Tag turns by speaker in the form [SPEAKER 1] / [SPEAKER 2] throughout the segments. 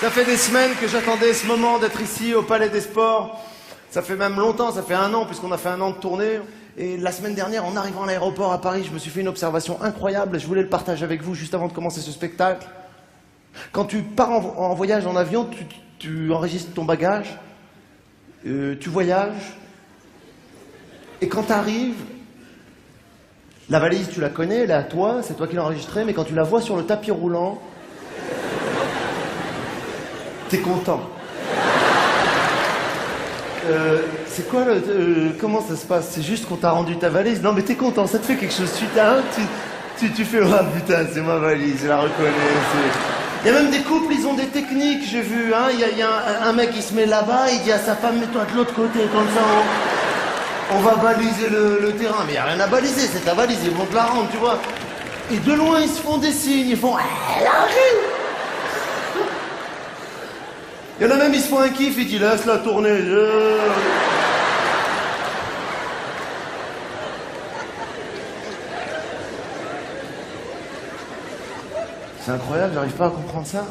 [SPEAKER 1] Ça fait des semaines que j'attendais ce moment d'être ici au Palais des Sports. Ça fait même longtemps, ça fait 1 an puisqu'on a fait 1 an de tournée. Et la semaine dernière, en arrivant à l'aéroport à Paris, je me suis fait une observation incroyable et je voulais le partager avec vous juste avant de commencer ce spectacle. Quand tu pars en voyage en avion, tu enregistres ton bagage, tu voyages, et quand tu arrives, la valise, tu la connais, elle est à toi, c'est toi qui l'as enregistrée, mais quand tu la vois sur le tapis roulant, t'es content. C'est quoi comment ça se passe? C'est juste qu'on t'a rendu ta valise? Non mais t'es content, ça te fait quelque chose, tu fais, oh putain, c'est ma valise, je la reconnais. Il y a même des couples, ils ont des techniques, j'ai vu, hein. Il y a un mec, il se met là-bas, il dit à sa femme, mets-toi de l'autre côté, comme ça, on va baliser le terrain. Mais il n'y a rien à baliser, c'est ta valise, ils vont te la rendre, tu vois. Et de loin, ils se font des signes, ils font, elle arrive. Il y en a même, ils se font un kiff, ils disent, laisse-la tourner. C'est incroyable, j'arrive pas à comprendre ça.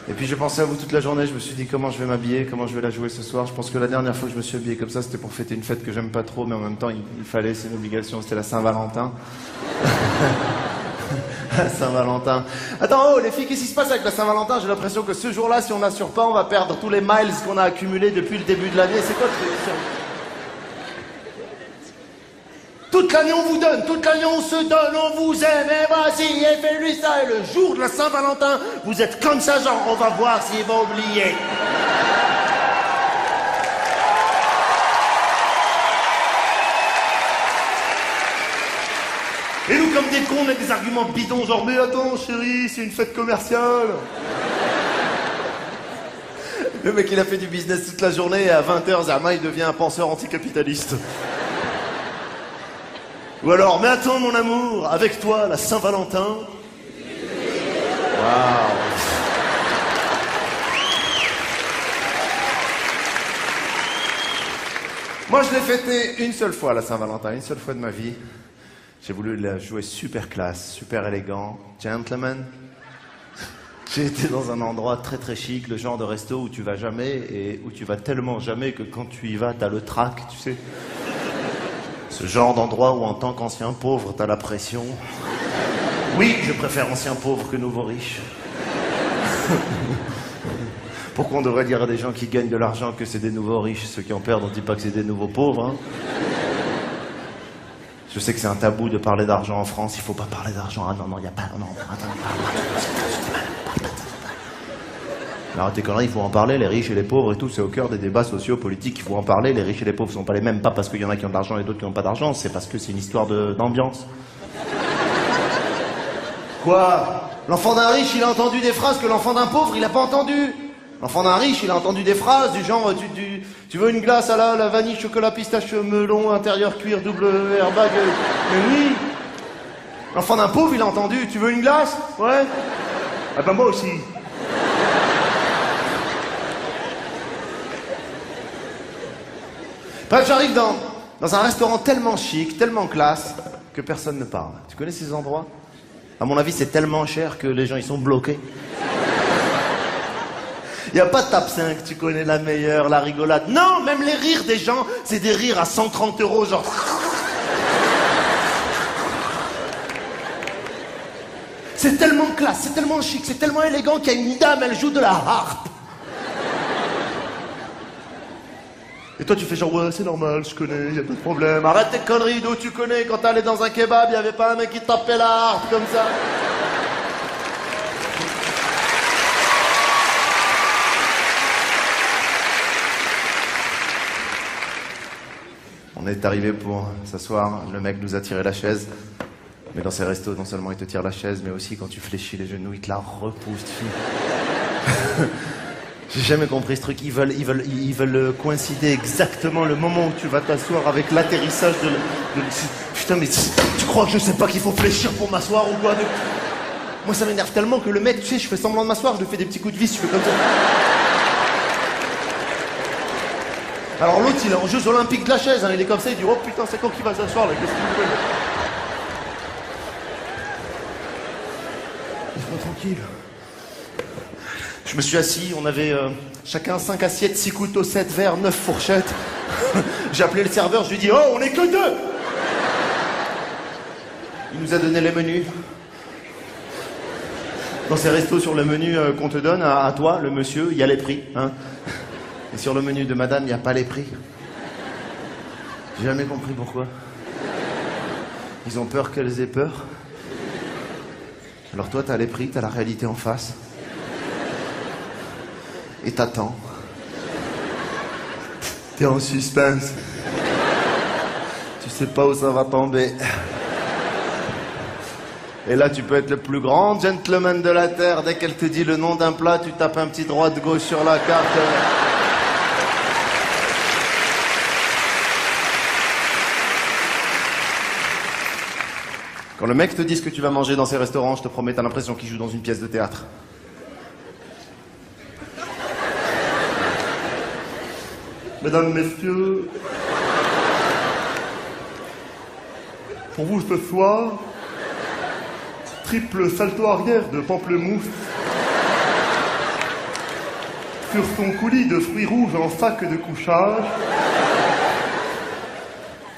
[SPEAKER 1] Et puis j'ai pensé à vous toute la journée, je me suis dit comment je vais m'habiller, comment je vais la jouer ce soir. Je pense que la dernière fois que je me suis habillé comme ça, c'était pour fêter une fête que j'aime pas trop, mais en même temps, il fallait, c'est une obligation, c'était la Saint-Valentin. Saint-Valentin. Attends, oh, les filles, qu'est-ce qui se passe avec la Saint-Valentin? J'ai l'impression que ce jour-là, si on n'assure pas, on va perdre tous les miles qu'on a accumulés depuis le début de l'année. C'est quoi ça? Toute l'année on vous donne, toute l'année on se donne, on vous aime, et voici, et fais-lui ça, et le jour de la Saint-Valentin, vous êtes comme ça, genre, on va voir s'il va oublier. Et nous, comme des cons, on a des arguments bidons, genre, mais attends, chérie, c'est une fête commerciale. Le mec, il a fait du business toute la journée, et à 20h, Zermain, il devient un penseur anticapitaliste. Ou alors, mais attends mon amour, avec toi, la Saint-Valentin. Waouh. Moi, je l'ai fêté une seule fois, la Saint-Valentin, une seule fois de ma vie. J'ai voulu la jouer super classe, super élégant, gentleman. J'ai été dans un endroit très très chic, le genre de resto où tu vas jamais et où tu vas tellement jamais que quand tu y vas, t'as le trac, tu sais. Ce genre d'endroit où en tant qu'ancien pauvre, t'as la pression. Oui, je préfère ancien pauvre que nouveau riche. Pourquoi on devrait dire à des gens qui gagnent de l'argent que c'est des nouveaux riches? Ceux qui en perdent, on dit pas que c'est des nouveaux pauvres, hein. Je sais que c'est un tabou de parler d'argent en France, il faut pas parler d'argent. Ah non, non, il y a pas... Non, attends. Arrête tes conneries, il faut en parler, les riches et les pauvres et tout, c'est au cœur des débats sociaux, politiques, il faut en parler, les riches et les pauvres sont pas les mêmes, pas parce qu'il y en a qui ont de l'argent et d'autres qui n'ont pas d'argent, c'est parce que c'est une histoire d'ambiance. Quoi? L'enfant d'un riche, il a entendu des phrases que l'enfant d'un pauvre, il a pas entendu. L'enfant d'un riche, il a entendu des phrases du genre, tu veux une glace à la vanille, chocolat, pistache, melon, intérieur, cuir, double airbag, mais oui. L'enfant d'un pauvre, il a entendu, tu veux une glace? Ouais. Ah ben moi aussi. Bref, j'arrive dans un restaurant tellement chic, tellement classe, que personne ne parle. Tu connais ces endroits? À mon avis, c'est tellement cher que les gens, ils sont bloqués. Il n'y a pas de tape 5, tu connais la meilleure, la rigolade. Non, même les rires des gens, c'est des rires à 130 €, genre... C'est tellement classe, c'est tellement chic, c'est tellement élégant qu'il y a une dame, elle joue de la harpe. Et toi, tu fais genre, ouais, c'est normal, je connais, y a pas de problème. Arrête tes conneries, d'où tu connais? Quand t'allais dans un kebab, y avait pas un mec qui tapait la harpe comme ça? On est arrivé pour s'asseoir, le mec nous a tiré la chaise. Mais dans ces restos, non seulement il te tire la chaise, mais aussi quand tu fléchis les genoux, il te la repousse. J'ai jamais compris ce truc. Ils veulent coïncider exactement le moment où tu vas t'asseoir avec l'atterrissage de... Putain, mais tu crois que je sais pas qu'il faut fléchir pour m'asseoir ou quoi? Moi, ça m'énerve tellement que le mec, tu sais, je fais semblant de m'asseoir, je lui fais des petits coups de vis, je fais comme ça. Alors l'autre, il est en Jeux Olympiques de la chaise, hein, il est comme ça, il dit, oh putain, c'est quand qu'il va s'asseoir là, qu'est-ce qu'il fait? Laisse-moi tranquille. Je me suis assis, on avait chacun 5 assiettes, 6 couteaux, 7 verres, 9 fourchettes. J'ai appelé le serveur, je lui ai dit « Oh, on est que 2 !» Il nous a donné les menus. Dans ces restos, sur le menu qu'on te donne, à toi, le monsieur, il y a les prix. Hein. Et sur le menu de madame, il n'y a pas les prix. J'ai jamais compris pourquoi. Ils ont peur qu'elles aient peur. Alors toi, t'as les prix, t'as la réalité en face. Et t'attends. T'es en suspense. Tu sais pas où ça va tomber. Et là, tu peux être le plus grand gentleman de la Terre. Dès qu'elle te dit le nom d'un plat, tu tapes un petit droite-gauche sur la carte. Quand le mec te dit ce que tu vas manger dans ces restaurants, je te promets, t'as l'impression qu'il joue dans une pièce de théâtre. Mesdames, messieurs, pour vous ce soir, triple salto arrière de pamplemousse sur son coulis de fruits rouges en sac de couchage,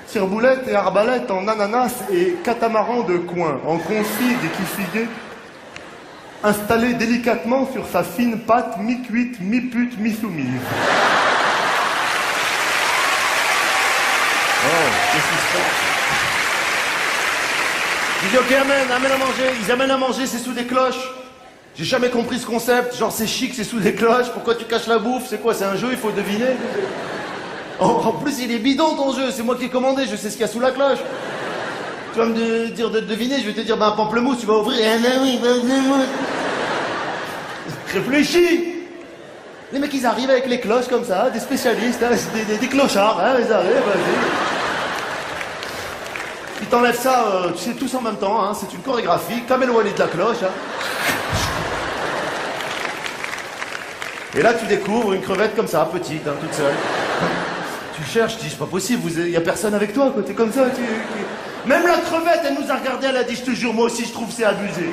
[SPEAKER 1] tire-boulette et arbalète en ananas et catamaran de coin en config et kifigué, installé délicatement sur sa fine pâte mi-cuite, mi-pute, mi-soumise. Oh, qu'est-ce qui se passe? Je dis ok, amène à manger. Ils amènent à manger, c'est sous des cloches. J'ai jamais compris ce concept. Genre c'est chic, c'est sous des cloches. Pourquoi tu caches la bouffe? C'est quoi? C'est un jeu, il faut deviner. En plus, il est bidon ton jeu. C'est moi qui ai commandé, je sais ce qu'il y a sous la cloche. Tu vas me dire de deviner, je vais te dire un pamplemousse, tu vas ouvrir. Ah ben oui, pamplemousse. Réfléchis. Les mecs, ils arrivent avec les cloches comme ça, des spécialistes, hein, des clochards, hein, ils arrivent, vas-y. Ils t'enlèvent ça, tu sais, tous en même temps, hein, c'est une chorégraphie, Kamel Wally de la cloche. Hein. Et là, tu découvres une crevette comme ça, petite, hein, toute seule. Tu cherches, tu dis, c'est pas possible, il y a personne avec toi, quoi, t'es comme ça. Même la crevette, elle nous a regardé, elle a dit, je te jure, moi aussi, je trouve c'est abusé.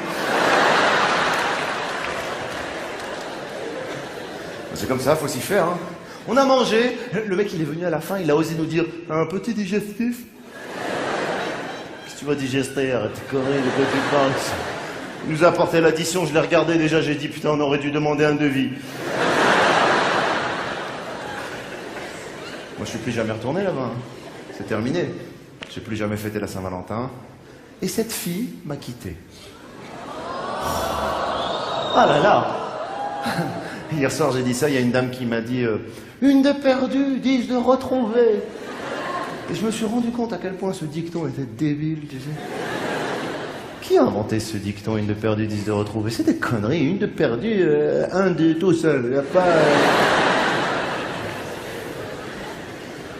[SPEAKER 1] C'est comme ça, faut s'y faire. Hein. On a mangé, le mec il est venu à la fin, il a osé nous dire un petit digestif. Qu'est-ce que tu vas digester? Arrête de conneries, de quoi tu parles? Il nous a apporté l'addition, je l'ai regardé déjà, j'ai dit putain, on aurait dû demander un devis. Moi je suis plus jamais retourné là-bas. Hein. C'est terminé. J'ai plus jamais fêté la Saint-Valentin. Et cette fille m'a quitté. Ah là là. Hier soir, j'ai dit ça, il y a une dame qui m'a dit une de perdue, 10 de retrouvée. Et je me suis rendu compte à quel point ce dicton était débile, tu sais. Qui a inventé ce dicton, une de perdue, 10 de retrouvée? C'est des conneries, une de perdue, un de tout seul. Il n'y a pas...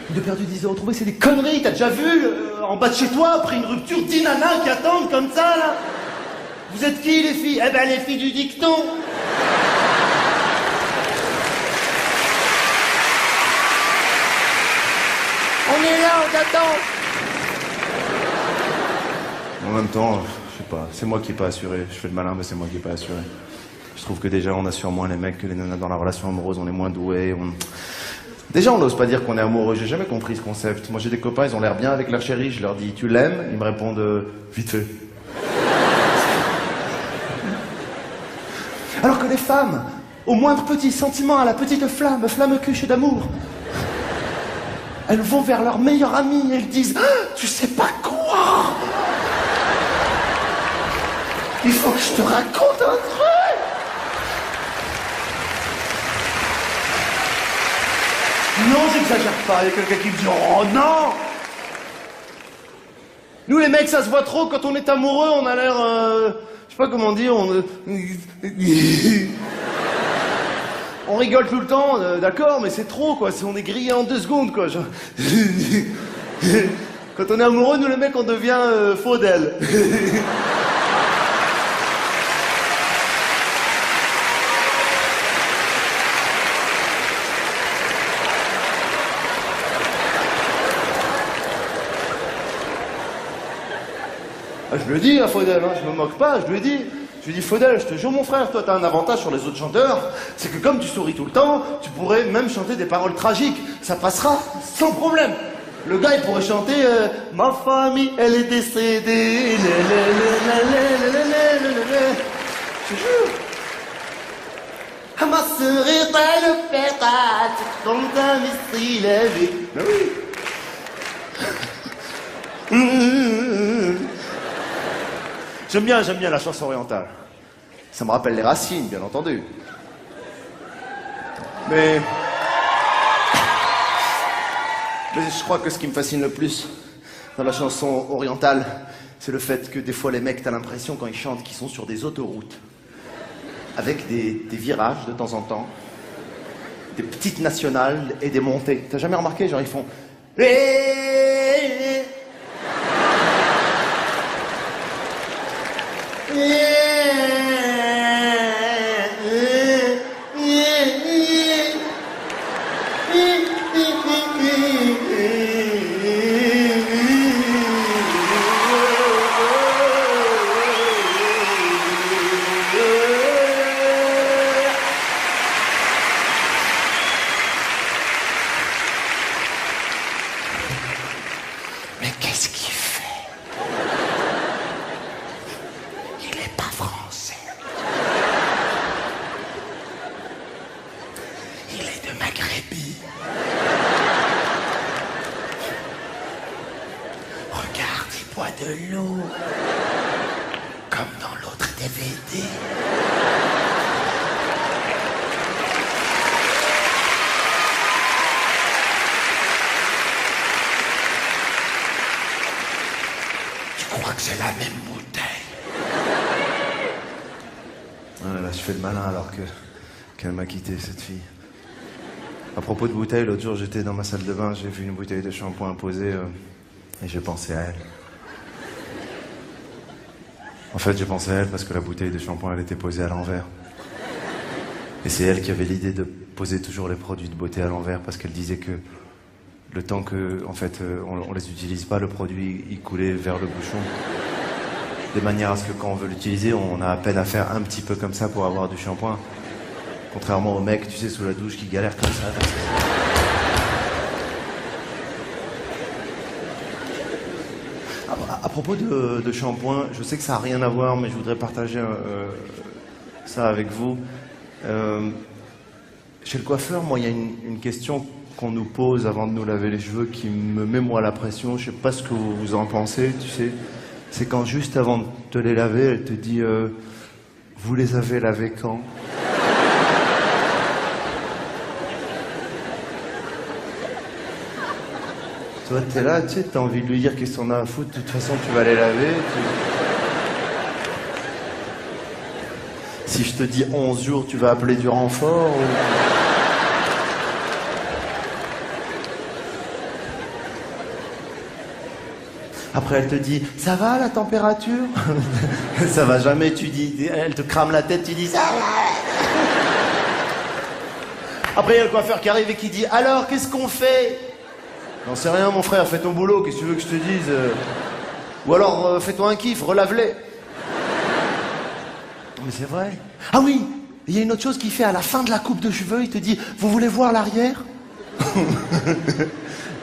[SPEAKER 1] Une de perdue, 10 de retrouvée, c'est des conneries, t'as déjà vu en bas de chez toi, après une rupture, 10 nanas qui attendent comme ça, là. Vous êtes qui, les filles? Eh ben, les filles du dicton. On est là, on t'attend. En même temps, je sais pas, c'est moi qui n'ai pas assuré. Je fais le malin, mais c'est moi qui n'ai pas assuré. Je trouve que déjà, on assure moins les mecs que les nanas dans la relation amoureuse, on est moins doués. Déjà, on n'ose pas dire qu'on est amoureux. J'ai jamais compris ce concept. Moi, j'ai des copains, ils ont l'air bien avec leur chérie. Je leur dis, tu l'aimes? Ils me répondent, vite fait. Alors que les femmes, au moindre petit sentiment, à la petite flamme, flamme cuche d'amour, elles vont vers leur meilleure amie et elles disent ah, tu sais pas quoi? Il faut que je te raconte un truc. Non, j'exagère pas. Il y a quelqu'un qui me dit oh non. Nous les mecs, ça se voit trop. Quand on est amoureux, on a l'air... je sais pas comment dire, on rigole tout le temps, d'accord, mais c'est trop, quoi. On est grillé en 2 secondes, quoi. Genre... Quand on est amoureux, nous, les mecs, on devient faux d'elle. Ah, je le dis, à Faudel, hein, je me moque pas, je le dis. Je lui dis, Faudel, je te jure mon frère, toi t'as un avantage sur les autres chanteurs, c'est que comme tu souris tout le temps, tu pourrais même chanter des paroles tragiques. Ça passera sans problème. Le gars, il pourrait chanter ma famille, elle est décédée. Je te jure. Ma sœur est le père, dans un mystrie levé. Ben oui. J'aime bien la chanson orientale. Ça me rappelle les racines, bien entendu. Mais je crois que ce qui me fascine le plus dans la chanson orientale, c'est le fait que des fois les mecs, t'as l'impression quand ils chantent qu'ils sont sur des autoroutes, avec des virages de temps en temps, des petites nationales et des montées. T'as jamais remarqué, genre ils font... Mais qu'est-ce qu'il fait? Il est pas français. Il est de Maghrébie. Regarde, il boit de l'eau. Comme dans l'autre DVD. Je crois que c'est la même bouteille. Ah là, je fais le malin alors qu'elle m'a quitté, cette fille. À propos de bouteilles, l'autre jour, j'étais dans ma salle de bain, j'ai vu une bouteille de shampoing posée et j'ai pensé à elle. En fait, j'ai pensé à elle parce que la bouteille de shampoing, elle était posée à l'envers. Et c'est elle qui avait l'idée de poser toujours les produits de beauté à l'envers parce qu'elle disait que le temps que, en fait, on les utilise pas, le produit, il coulait vers le bouchon. De manière à ce que quand on veut l'utiliser, on a à peine à faire un petit peu comme ça pour avoir du shampoing. Contrairement aux mecs, tu sais, sous la douche qui galèrent comme ça. À propos de shampoing, je sais que ça n'a rien à voir, mais je voudrais partager ça avec vous. Chez le coiffeur, moi, il y a une question qu'on nous pose avant de nous laver les cheveux qui me met moi la pression. Je sais pas ce que vous en pensez, tu sais. C'est quand juste avant de te les laver, elle te dit vous les avez lavés quand? Toi, t'es là, tu sais, t'as envie de lui dire qu'est-ce qu'on a à foutre, de toute façon, tu vas les laver. Si je te dis 11 jours, tu vas appeler du renfort ou... Après, elle te dit, ça va la température? Ça va jamais, tu dis, elle te crame la tête, tu dis, ça va. Après, il y a le coiffeur qui arrive et qui dit, alors, qu'est-ce qu'on fait? J'en sais rien, mon frère, fais ton boulot, qu'est-ce que tu veux que je te dise? Ou alors, fais-toi un kiff, relave-les. Mais c'est vrai. Ah oui, il y a une autre chose qu'il fait à la fin de la coupe de cheveux, il te dit, vous voulez voir l'arrière?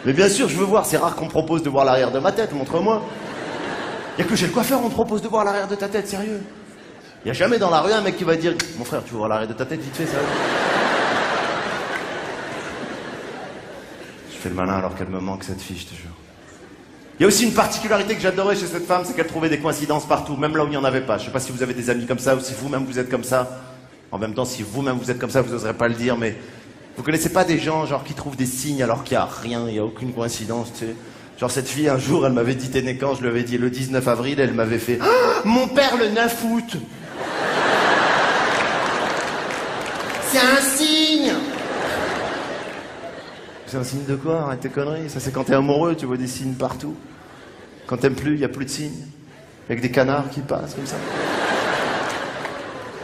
[SPEAKER 1] Mais bien sûr, je veux voir, c'est rare qu'on me propose de voir l'arrière de ma tête, montre-moi. Il n'y a que chez le coiffeur, on te propose de voir l'arrière de ta tête, sérieux. Il n'y a jamais dans la rue un mec qui va dire, mon frère, tu veux voir l'arrière de ta tête, vite fait, ça. Je fais le malin alors qu'elle me manque, cette fille, je te jure. Il y a aussi une particularité que j'adorais chez cette femme, c'est qu'elle trouvait des coïncidences partout, même là où il n'y en avait pas. Je sais pas si vous avez des amis comme ça ou si vous-même vous êtes comme ça. En même temps, si vous-même vous êtes comme ça, vous n'oserez pas le dire, mais vous connaissez pas des gens genre qui trouvent des signes alors qu'il n'y a rien, il n'y a aucune coïncidence, tu sais. Genre cette fille, un jour, elle m'avait dit t'es né quand, je lui avais dit le 19 avril, elle m'avait fait ah, mon père le 9 août. C'est un signe. C'est un signe de quoi? Arrête tes conneries. Ça, c'est quand t'es amoureux, tu vois des signes partout. Quand t'aimes plus, il n'y a plus de signes. Avec des canards qui passent comme ça.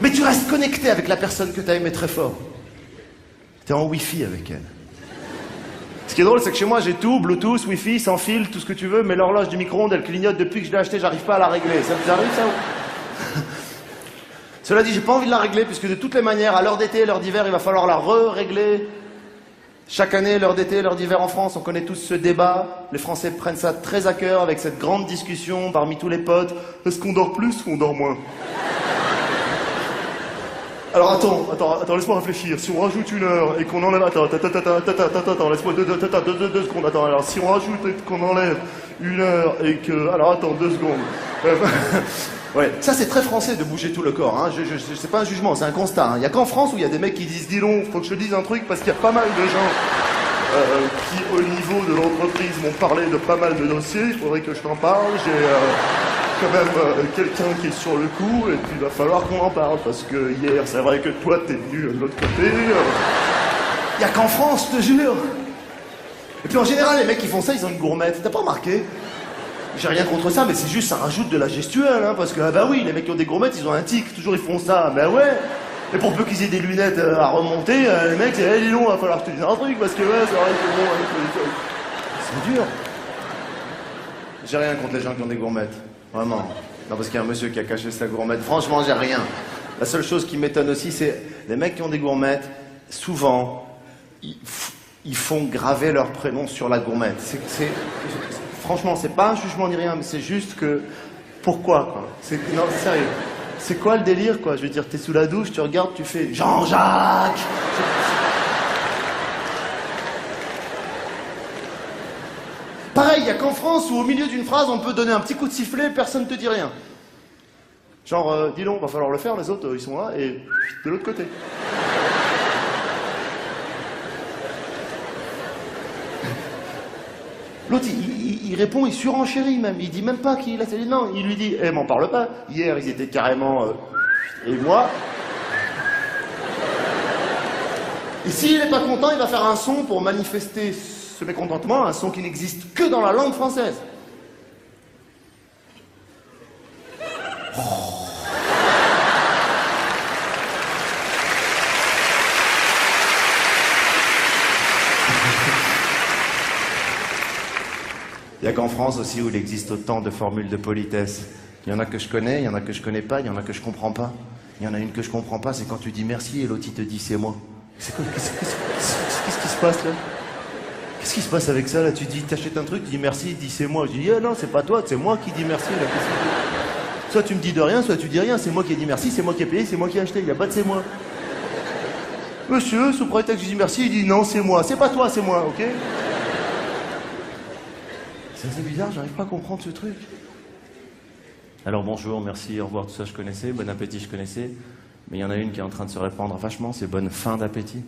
[SPEAKER 1] Mais tu restes connecté avec la personne que t'as aimée très fort. T'es en Wi-Fi avec elle. Ce qui est drôle, c'est que chez moi, j'ai tout, Bluetooth, Wi-Fi, sans fil, tout ce que tu veux, mais l'horloge du micro-ondes, elle clignote depuis que je l'ai acheté, j'arrive pas à la régler. Ça vous arrive, ça? Cela dit, j'ai pas envie de la régler, puisque de toutes les manières, à l'heure d'été et l'heure d'hiver, il va falloir la régler. Chaque année, l'heure d'été et l'heure d'hiver en France, on connaît tous ce débat. Les Français prennent ça très à cœur, avec cette grande discussion parmi tous les potes. Est-ce qu'on dort plus ou on dort moins? Alors attends, laisse-moi réfléchir. Si on rajoute 1 heure et qu'on enlève... Attends, laisse-moi deux secondes. Attends, alors si on rajoute et qu'on enlève 1 heure et que... Alors attends, 2 secondes. Ouais, ça c'est très français de bouger tout le corps, hein. C'est pas un jugement, c'est un constat. Il y a qu'en France où il y a des mecs qui disent, dis donc, faut que je te dise un truc, parce qu'il y a pas mal de gens qui, au niveau de l'entreprise, m'ont parlé de pas mal de dossiers. Il faudrait que je t'en parle. J'ai quand même quelqu'un qui est sur le coup, et puis il va falloir qu'on en parle, parce que hier, c'est vrai que toi, t'es venu de l'autre côté. Il y a qu'en France, je te jure. Et puis en général, les mecs qui font ça, ils ont une gourmette. T'as pas remarqué? J'ai rien contre ça, mais c'est juste, ça rajoute de la gestuelle, hein, parce que, ah bah oui, les mecs qui ont des gourmettes, ils ont un tic, toujours ils font ça, ben ouais. Et pour peu qu'ils aient des lunettes à remonter, les mecs, c'est, dis donc, va falloir que je te dise un truc, parce que ouais, c'est vrai que bon, c'est dur. J'ai rien contre les gens qui ont des gourmettes, vraiment. Non, parce qu'il y a un monsieur qui a caché sa gourmette, franchement, j'ai rien. La seule chose qui m'étonne aussi, c'est les mecs qui ont des gourmettes, souvent, ils font graver leur prénom sur la gourmette. Franchement, c'est pas un jugement ni rien, mais c'est juste que... Pourquoi, quoi? Non, c'est sérieux. C'est quoi le délire, quoi? Je veux dire, t'es sous la douche, tu regardes, tu fais... Jean-Jacques! Pareil, il y a qu'en France où au milieu d'une phrase, on peut donner un petit coup de sifflet, personne ne te dit rien. Genre, dis donc, va falloir le faire, les autres, ils sont là, et de l'autre côté. L'autre, il répond, il surenchérit même. Il dit même pas qu'il a... Non, il lui dit, m'en parle pas. Hier, ils étaient carrément... et moi... Et s'il n'est pas content, il va faire un son pour manifester ce mécontentement, un son qui n'existe que dans la langue française. Il n'y a qu'en France aussi où il existe autant de formules de politesse. Il y en a que je connais, il y en a que je connais pas, il y en a que je comprends pas. Il y en a une que je comprends pas, c'est quand tu dis merci et l'autre il te dit c'est moi. Qu'est-ce qui se passe là? Qu'est-ce qui se passe avec ça là? Tu dis, t'achètes un truc, tu dis merci, il dit c'est moi. Je dis non, c'est pas toi, c'est moi qui dis merci là. Soit tu me dis de rien, soit tu dis rien. C'est moi qui ai dit merci, c'est moi qui ai payé, c'est moi qui ai acheté. Il n'y a pas de c'est moi. Monsieur, sous prétexte que je dis merci, il dit non, c'est moi. C'est pas toi, c'est moi, ok? C'est assez bizarre, j'arrive pas à comprendre ce truc. Alors bonjour, merci, au revoir, tout ça je connaissais, bon appétit je connaissais, mais il y en a une qui est en train de se répandre vachement, c'est bonne fin d'appétit.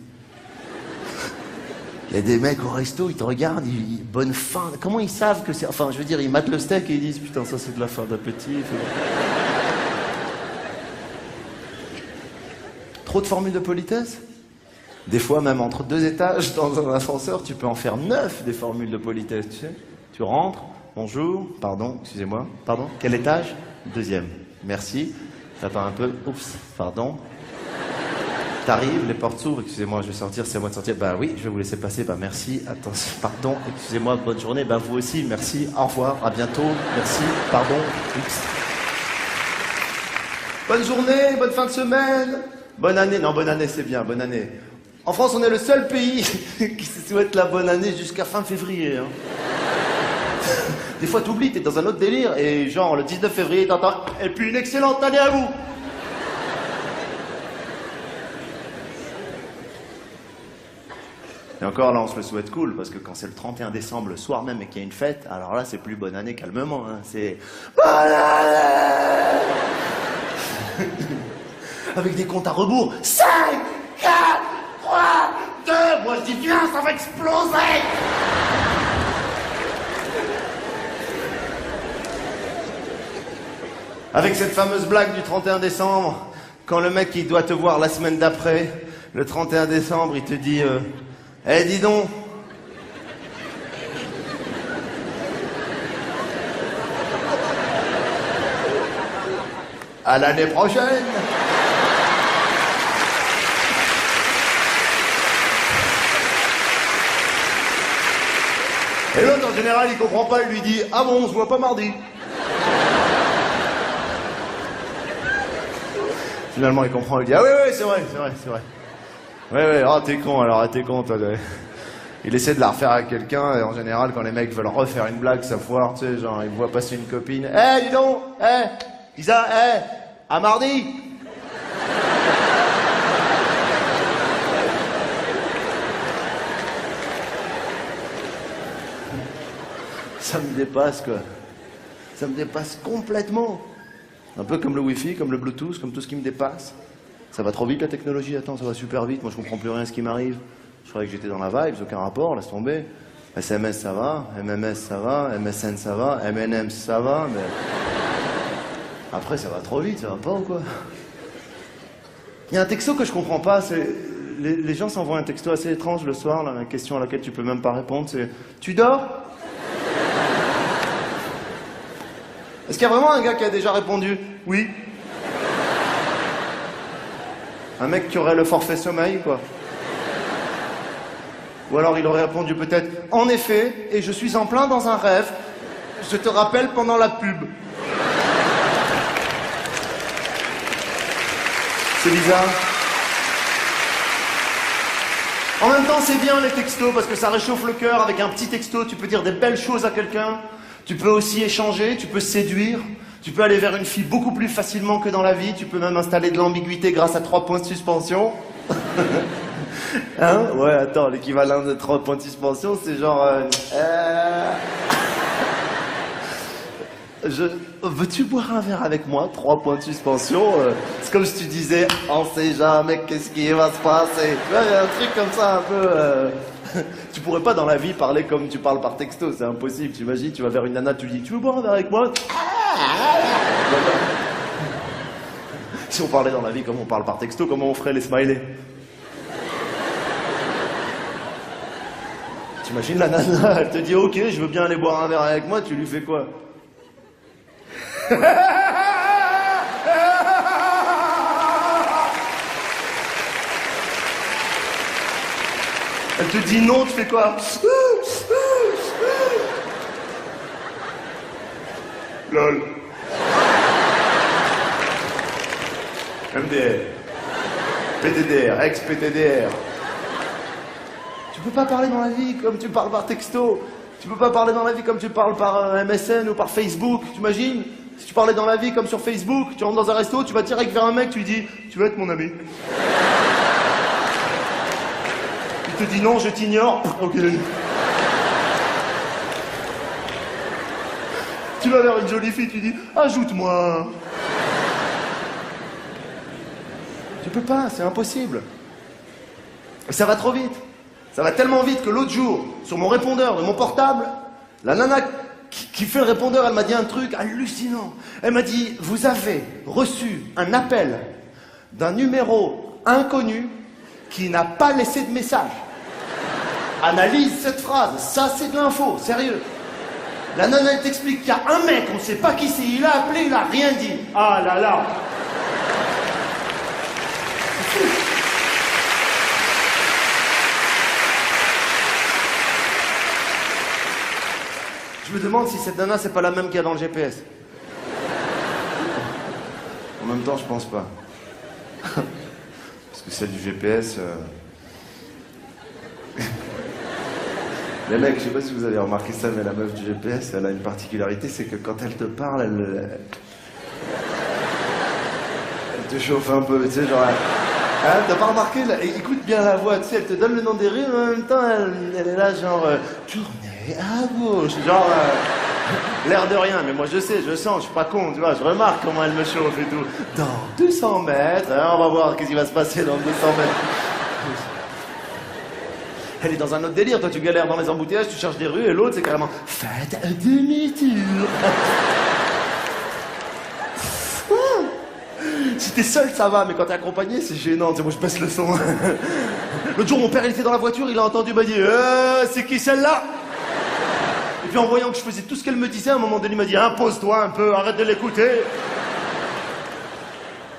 [SPEAKER 1] Il y a des mecs au resto, ils te regardent, bonne fin, comment ils savent que c'est... Enfin, je veux dire, ils matent le steak et ils disent, putain, ça c'est de la fin d'appétit. Trop de formules de politesse? Des fois, même entre 2 étages, dans un ascenseur, tu peux en faire 9 des formules de politesse, tu sais. Tu rentres, bonjour, pardon, excusez-moi, pardon, quel étage? 2e, merci, j'attends un peu, oups, pardon. T'arrives, les portes s'ouvrent, excusez-moi, je vais sortir, c'est à moi de sortir, bah oui, je vais vous laisser passer, bah merci, attention, pardon, excusez-moi, bonne journée, bah vous aussi, merci, au revoir, à bientôt, merci, pardon, oups. Bonne journée, bonne fin de semaine, bonne année, non, bonne année c'est bien, bonne année. En France, on est le seul pays qui se souhaite la bonne année jusqu'à fin février, hein. Des fois, t'oublies, t'es dans un autre délire, et genre, le 19 février, t'entends « Et puis une excellente année à vous !» Et encore, là, on se le souhaite cool, parce que quand c'est le 31 décembre, le soir même, et qu'il y a une fête, alors là, c'est plus bonne année calmement, hein. C'est « Bonne année !» Avec des comptes à rebours. 5, 4, 3, 2, moi je dis viens, ça va exploser. Avec cette fameuse blague du 31 décembre, quand le mec il doit te voir la semaine d'après, le 31 décembre, il te dit eh dis donc, à l'année prochaine. Et l'autre en général il comprend pas, il lui dit ah bon on se voit pas mardi. Finalement, il comprend, il dit, ah oui, oui, c'est vrai, c'est vrai, c'est vrai. Ouais, ouais, oh, t'es con, alors, t'es con, toi. Il essaie de la refaire à quelqu'un, et en général, quand les mecs veulent refaire une blague, ça foire, tu sais, genre, ils voient passer une copine. Eh, dis donc, Isa, à mardi. Ça me dépasse, quoi. Ça me dépasse complètement. Un peu comme le Wi-Fi, comme le Bluetooth, comme tout ce qui me dépasse. Ça va trop vite, la technologie, attends, ça va super vite. Moi, je comprends plus rien à ce qui m'arrive. Je croyais que j'étais dans la vibe, aucun rapport, laisse tomber. SMS, ça va. MMS, ça va. MSN, ça va. MNM, ça va, mais... Après, ça va trop vite, ça va pas ou quoi? Il y a un texto que je comprends pas, c'est... Les gens s'envoient un texto assez étrange le soir, là, une question à laquelle tu peux même pas répondre, c'est... Tu dors? Est-ce qu'il y a vraiment un gars qui a déjà répondu? Oui. Un mec qui aurait le forfait sommeil, quoi. Ou alors il aurait répondu peut-être, en effet, et je suis en plein dans un rêve, je te rappelle pendant la pub. C'est bizarre. En même temps, c'est bien les textos, parce que ça réchauffe le cœur. Avec un petit texto, tu peux dire des belles choses à quelqu'un. Tu peux aussi échanger, tu peux séduire. Tu peux aller vers une fille beaucoup plus facilement que dans la vie. Tu peux même installer de l'ambiguïté grâce à 3 points de suspension. Hein? Ouais, attends, l'équivalent de 3 points de suspension, c'est genre... Veux-tu boire un verre avec moi? 3 points de suspension. C'est comme si tu disais, on sait jamais qu'est-ce qui va se passer. Tu vois, il y a un truc comme ça un peu... Tu pourrais pas dans la vie parler comme tu parles par texto, c'est impossible. Tu imagines, tu vas vers une nana, tu lui dis, tu veux boire un verre avec moi? Si on parlait dans la vie comme on parle par texto, comment on ferait les smileys? T'imagines la nana, elle te dit, ok, je veux bien aller boire un verre avec moi, tu lui fais quoi? Elle te dit non, tu fais quoi? LOL. MDR. PTDR, ex-PTDR. Tu peux pas parler dans la vie comme tu parles par texto. Tu peux pas parler dans la vie comme tu parles par MSN ou par Facebook, t'imagines? Si tu parlais dans la vie comme sur Facebook, tu rentres dans un resto, tu vas direct vers un mec, tu lui dis « Tu veux être mon ami ?» Il te dit « Non, je t'ignore. » Ok. Tu vas vers une jolie fille, tu dis « Ajoute-moi. » Tu peux pas, c'est impossible. Et ça va trop vite. Ça va tellement vite que l'autre jour, sur mon répondeur de mon portable, la nana qui fait le répondeur, elle m'a dit un truc hallucinant. Elle m'a dit, vous avez reçu un appel d'un numéro inconnu qui n'a pas laissé de message. Analyse cette phrase, ça c'est de l'info, sérieux. La nana elle t'explique qu'il y a un mec, on ne sait pas qui c'est, il a appelé, il a rien dit. Ah là là. Je me demande si cette nana, c'est pas la même qu'il y a dans le GPS. En même temps, je pense pas. Parce que celle du GPS... Les mecs, je sais pas si vous avez remarqué ça, mais la meuf du GPS, elle a une particularité, c'est que quand elle te parle, elle te chauffe un peu, tu sais, genre... Hein, t'as pas remarqué, là, écoute bien la voix, tu sais, elle te donne le nom des rues, mais en même temps, elle est là, genre... tournez à gauche, genre... l'air de rien, mais moi je sais, je sens, je suis pas con, tu vois, je remarque comment elle me chauffe et tout. Dans 200 mètres, hein, on va voir qu'est-ce qui va se passer dans 200 mètres. Elle est dans un autre délire, toi tu galères dans les embouteillages, tu cherches des rues, et l'autre c'est carrément « Faites demi-tour ». Si t'es seul, ça va, mais quand t'es accompagné, c'est gênant. Tu sais, moi, je baisse le son. L'autre jour, mon père, il était dans la voiture, il a entendu, il m'a dit « c'est qui celle-là ?» Et puis, en voyant que je faisais tout ce qu'elle me disait, à un moment donné, il m'a dit « Impose-toi un peu, arrête de l'écouter. »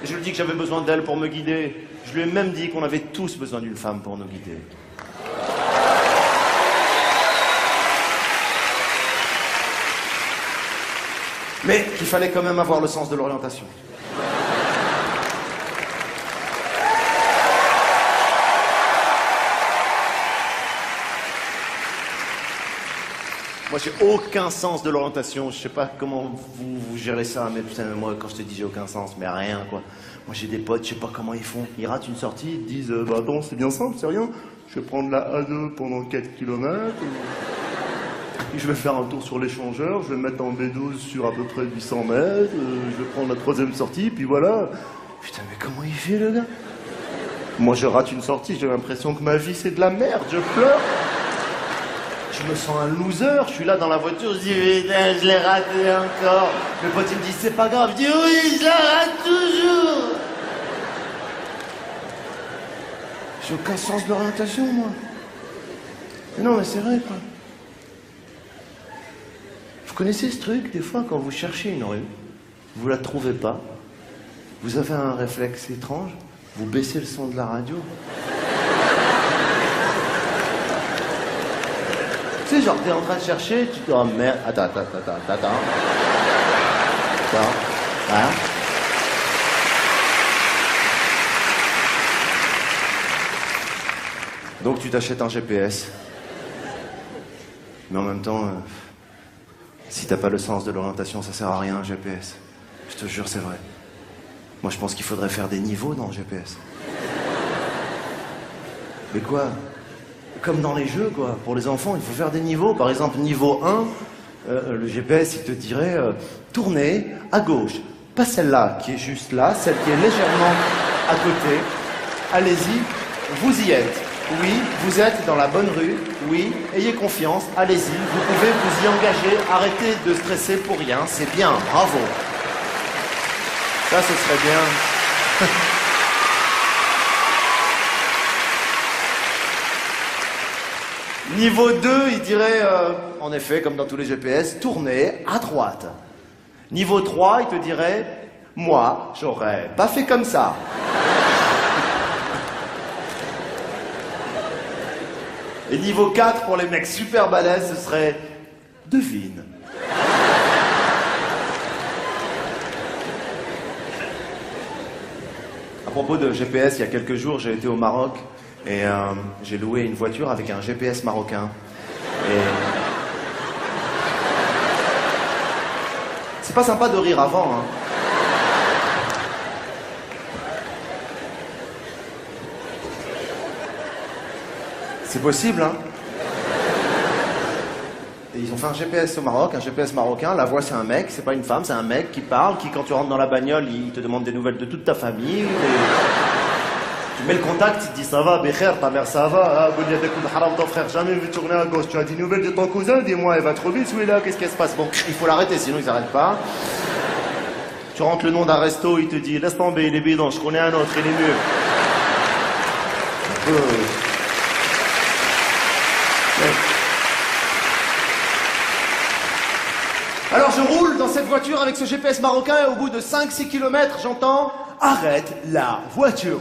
[SPEAKER 1] Et je lui ai dit que j'avais besoin d'elle pour me guider. Je lui ai même dit qu'on avait tous besoin d'une femme pour nous guider. Mais qu'il fallait quand même avoir le sens de l'orientation. Moi, j'ai aucun sens de l'orientation. Je sais pas comment vous gérez ça, mais putain, moi, quand je te dis j'ai aucun sens, mais rien, quoi. Moi, j'ai des potes, je sais pas comment ils font. Ils ratent une sortie, ils te disent, bah attends, c'est bien simple, c'est rien. Je vais prendre la A2 pendant 4 km. Je vais faire un tour sur l'échangeur, je vais me mettre en B12 sur à peu près 800 mètres. Je vais prendre la 3e sortie, puis voilà. Putain, mais comment il fait, le gars? Moi, je rate une sortie, j'ai l'impression que ma vie, c'est de la merde. Je pleure. Je me sens un loser, je suis là dans la voiture, je dis putain, je l'ai raté encore. Mes potes ils me disent c'est pas grave, je dis oui, je la rate toujours. J'ai aucun sens d'orientation, moi. Mais non, mais c'est vrai, quoi. Vous connaissez ce truc, des fois, quand vous cherchez une rue, vous la trouvez pas, vous avez un réflexe étrange, vous baissez le son de la radio. Tu sais, genre, t'es en train de chercher, tu te dis, oh merde, attends. Voilà. Donc tu t'achètes un GPS. Mais en même temps, si t'as pas le sens de l'orientation, ça sert à rien, un GPS. Je te jure, c'est vrai. Moi, je pense qu'il faudrait faire des niveaux dans le GPS. Mais quoi? Comme dans les jeux, quoi. Pour les enfants, il faut faire des niveaux. Par exemple, niveau 1, le GPS, il te dirait tournez à gauche. Pas celle-là qui est juste là, celle qui est légèrement à côté. Allez-y, vous y êtes. Oui, vous êtes dans la bonne rue. Oui, ayez confiance, allez-y. Vous pouvez vous y engager. Arrêtez de stresser pour rien. C'est bien, bravo. Ça, ce serait bien. Niveau 2, il dirait, en effet, comme dans tous les GPS, tournez à droite. Niveau 3, il te dirait, moi, j'aurais pas fait comme ça. Et niveau 4, pour les mecs super balèzes, ce serait, devine. À propos de GPS, il y a quelques jours, j'ai été au Maroc. Et j'ai loué une voiture avec un GPS marocain. Et... c'est pas sympa de rire avant, hein. C'est possible, hein. Et ils ont fait un GPS au Maroc, un GPS marocain. La voix, c'est un mec, c'est pas une femme, c'est un mec qui parle, qui, quand tu rentres dans la bagnole, il te demande des nouvelles de toute ta famille. Tu mets le contact, il te dit ça va, Bécher, ta mère ça va, ton frère, jamais vu tourner à gauche. Tu as des nouvelles de ton cousin, dis-moi, il va trop vite celui-là, qu'est-ce qui se passe? Bon, il faut l'arrêter, sinon ils n'arrêtent pas. Tu rentres le nom d'un resto, il te dit laisse tomber, il est bidon, je connais un autre, il est mieux. Alors je roule dans cette voiture avec ce GPS marocain et au bout de 5-6 km, j'entends arrête la voiture.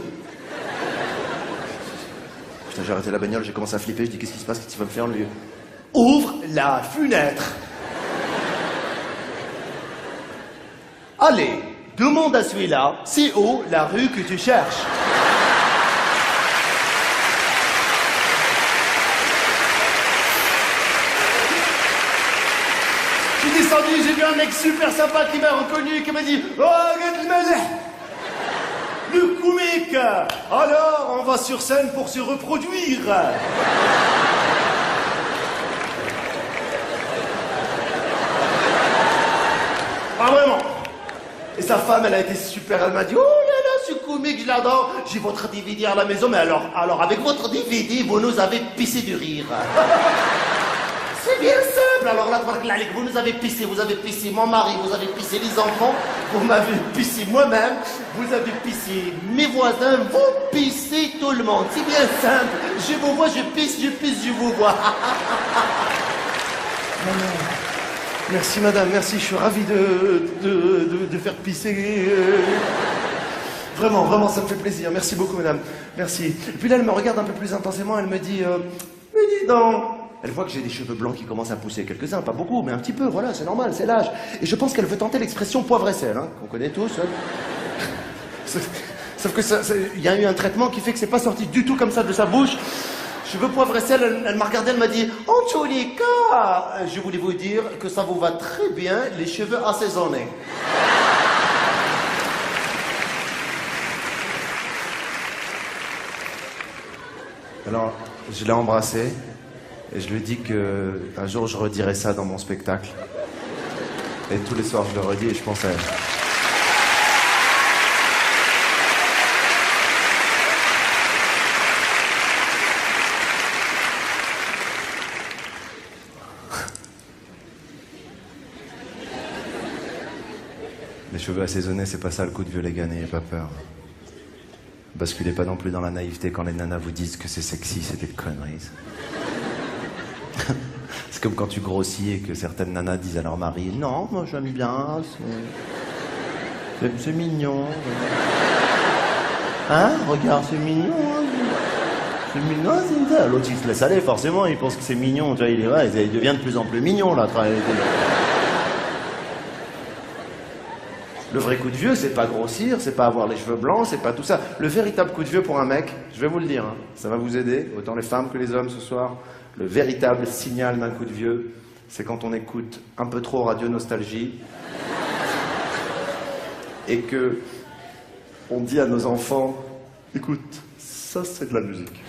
[SPEAKER 1] Putain, j'ai arrêté la bagnole, j'ai commencé à flipper, je dis qu'est-ce qui se passe, qu'est-ce qu'il va me faire lui? Ouvre la fenêtre. Allez, demande à celui-là, c'est où la rue que tu cherches? Je suis descendu, j'ai vu un mec super sympa qui m'a reconnu, qui m'a dit « Oh, regarde le malin !» Le comique. Alors, on va sur scène pour se reproduire. Ah, vraiment. Et sa femme, elle a été super, elle m'a dit « Oh là là, ce comique, je l'adore. J'ai votre DVD à la maison, mais alors avec votre DVD, vous nous avez pissé du rire. » C'est bien simple. Alors là, vous nous avez pissé mon mari, vous avez pissé les enfants, vous m'avez pissé moi-même, vous avez pissé mes voisins, vous pissez tout le monde. C'est bien simple. Je vous vois, je pisse, je vous vois. Merci madame, merci, je suis ravi de faire pisser. Vraiment, vraiment, ça me fait plaisir. Merci beaucoup madame, merci. Et puis là, elle me regarde un peu plus intensément, elle me dit, mais dis donc. Elle voit que j'ai des cheveux blancs qui commencent à pousser, quelques-uns, pas beaucoup, mais un petit peu, voilà, c'est normal, c'est l'âge. Et je pense qu'elle veut tenter l'expression poivre et sel, hein, qu'on connaît tous. Hein. Sauf que il y a eu un traitement qui fait que c'est pas sorti du tout comme ça de sa bouche. cheveux poivre et sel, elle m'a regardé, elle m'a dit « Angelika, je voulais vous dire que ça vous va très bien, les cheveux assaisonnés. » Alors, je l'ai embrassé et je lui ai dit qu'un jour je redirai ça dans mon spectacle. Et tous les soirs je le redis et je pense à elle. Les cheveux assaisonnés, c'est pas ça le coup de vieux, les gars, n'ayez pas peur. Basculez pas non plus dans la naïveté quand les nanas vous disent que c'est sexy, c'est des conneries. C'est comme quand tu grossis et que certaines nanas disent à leur mari « Non, moi j'aime bien, c'est mignon. » Hein? Regarde, c'est mignon. C'est mignon, c'est ça. L'autre il se laisse aller, forcément, il pense que c'est mignon. Tu vois, il devient de plus en plus mignon là. Le vrai coup de vieux, c'est pas grossir, c'est pas avoir les cheveux blancs, c'est pas tout ça. Le véritable coup de vieux pour un mec, je vais vous le dire, hein, ça va vous aider, autant les femmes que les hommes ce soir. Le véritable signal d'un coup de vieux, c'est quand on écoute un peu trop Radio Nostalgie et que on dit à nos enfants, écoute, ça c'est de la musique.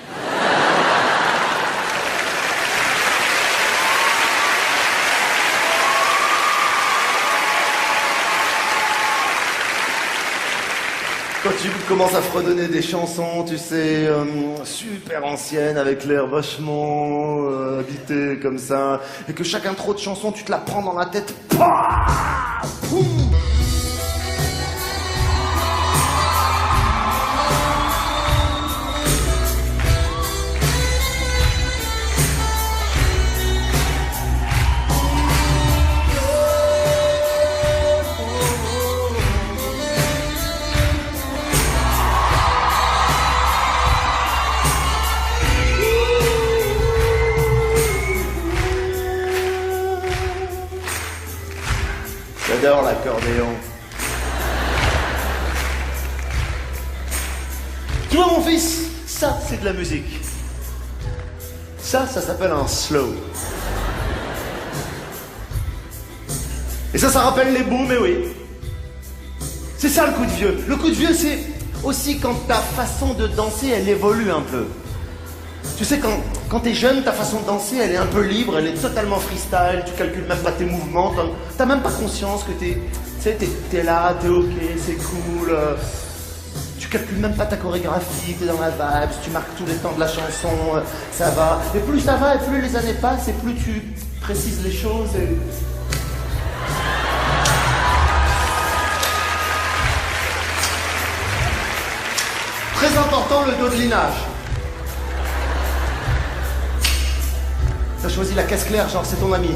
[SPEAKER 1] Quand tu commences à fredonner des chansons, tu sais, super anciennes, avec l'air vachement habité comme ça, et que chaque intro de chanson, tu te la prends dans la tête, pouah, boum. J'adore l'accordéon. Tu vois mon fils, ça c'est de la musique. Ça s'appelle un slow. Et ça rappelle les booms, mais oui. C'est ça le coup de vieux. Le coup de vieux, c'est aussi quand ta façon de danser, elle évolue un peu. Tu sais, quand t'es jeune, ta façon de danser, elle est un peu libre, elle est totalement freestyle, tu calcules même pas tes mouvements, t'as même pas conscience que t'es là, t'es ok, c'est cool, tu calcules même pas ta chorégraphie, t'es dans la vibe, tu marques tous les temps de la chanson, ça va. Et plus ça va, et plus les années passent, et plus tu précises les choses, et... Très important, le dodelinage. T'as choisi la caisse claire, genre c'est ton ami.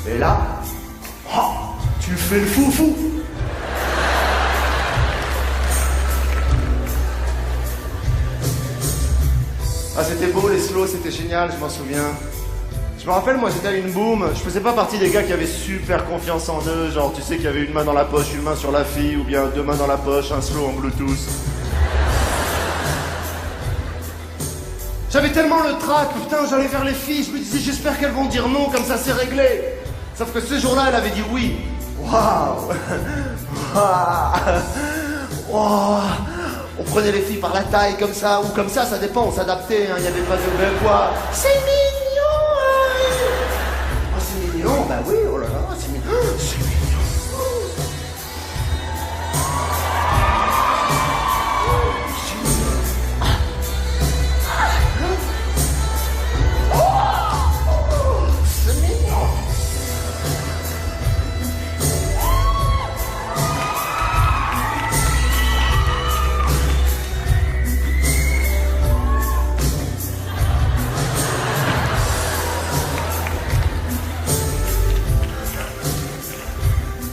[SPEAKER 1] Et là, oh, tu fais le foufou. Ah, c'était beau les slows, c'était génial, je m'en souviens. Je me rappelle, moi j'étais à une boom, je faisais pas partie des gars qui avaient super confiance en eux, genre tu sais qu'il y avait une main dans la poche, une main sur la fille, ou bien deux mains dans la poche, un slow en Bluetooth. J'avais tellement le trac, putain, j'allais vers les filles, je me disais j'espère qu'elles vont dire non, comme ça c'est réglé. Sauf que ce jour-là, elle avait dit oui. Waouh. Waouh. On prenait les filles par la taille comme ça, ou comme ça dépend, on s'adaptait, hein, il n'y avait pas de ben quoi. C'est mignon, hein. Oh, c'est mignon, bah oui, oh là là, c'est mignon. C'est mignon.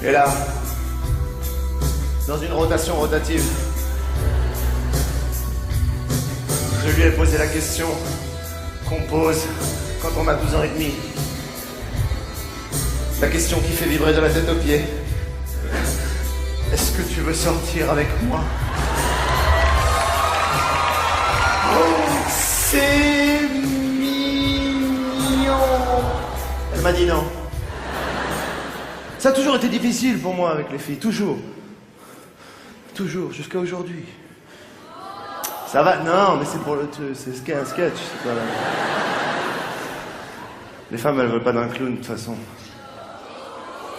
[SPEAKER 1] Et là, dans une rotation rotative, je lui ai posé la question qu'on pose quand on a 12 ans et demi. La question qui fait vibrer de la tête aux pieds. Est-ce que tu veux sortir avec moi ? C'est mignon. Elle m'a dit non. Ça a toujours été difficile pour moi avec les filles, toujours. Toujours, jusqu'à aujourd'hui. Ça va? Non, mais c'est pour le... C'est un sketch, c'est pas... Les femmes, elles veulent pas d'un clown, de toute façon.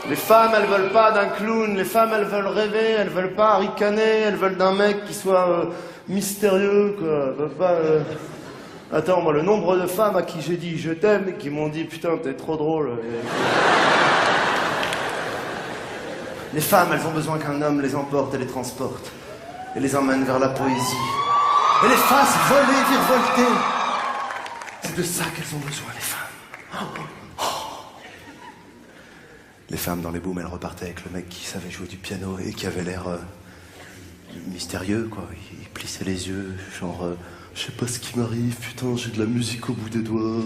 [SPEAKER 1] Les femmes, elles veulent pas d'un clown. Les femmes, elles veulent rêver, elles veulent pas ricaner, elles veulent d'un mec qui soit mystérieux, quoi. Elles veulent pas... Attends, moi, le nombre de femmes à qui j'ai dit je t'aime et qui m'ont dit putain, t'es trop drôle. Les femmes, elles ont besoin qu'un homme les emporte et les transporte et les emmène vers la poésie. Et les fasse voler, virevolter. C'est de ça qu'elles ont besoin, les femmes. Les femmes dans les booms, elles repartaient avec le mec qui savait jouer du piano et qui avait l'air mystérieux, quoi. Il plissait les yeux, genre je sais pas ce qui m'arrive, putain, j'ai de la musique au bout des doigts.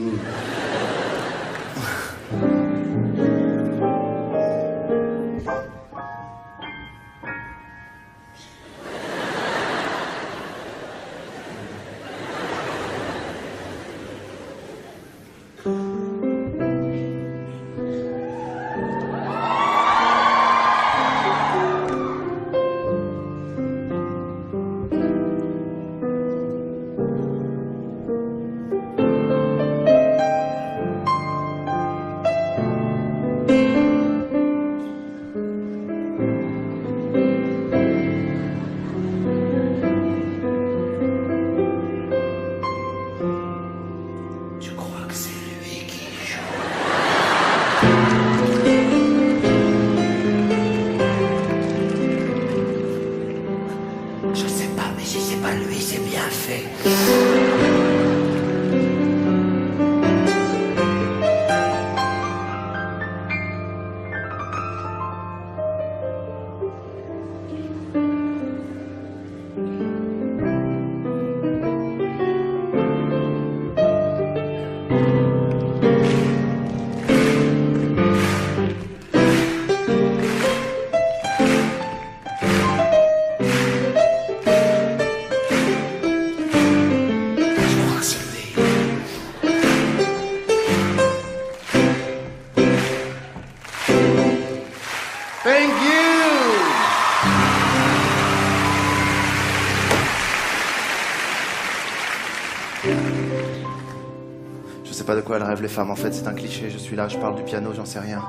[SPEAKER 1] Je sais pas de quoi elles rêvent les femmes, en fait c'est un cliché, je suis là, je parle du piano, j'en sais rien.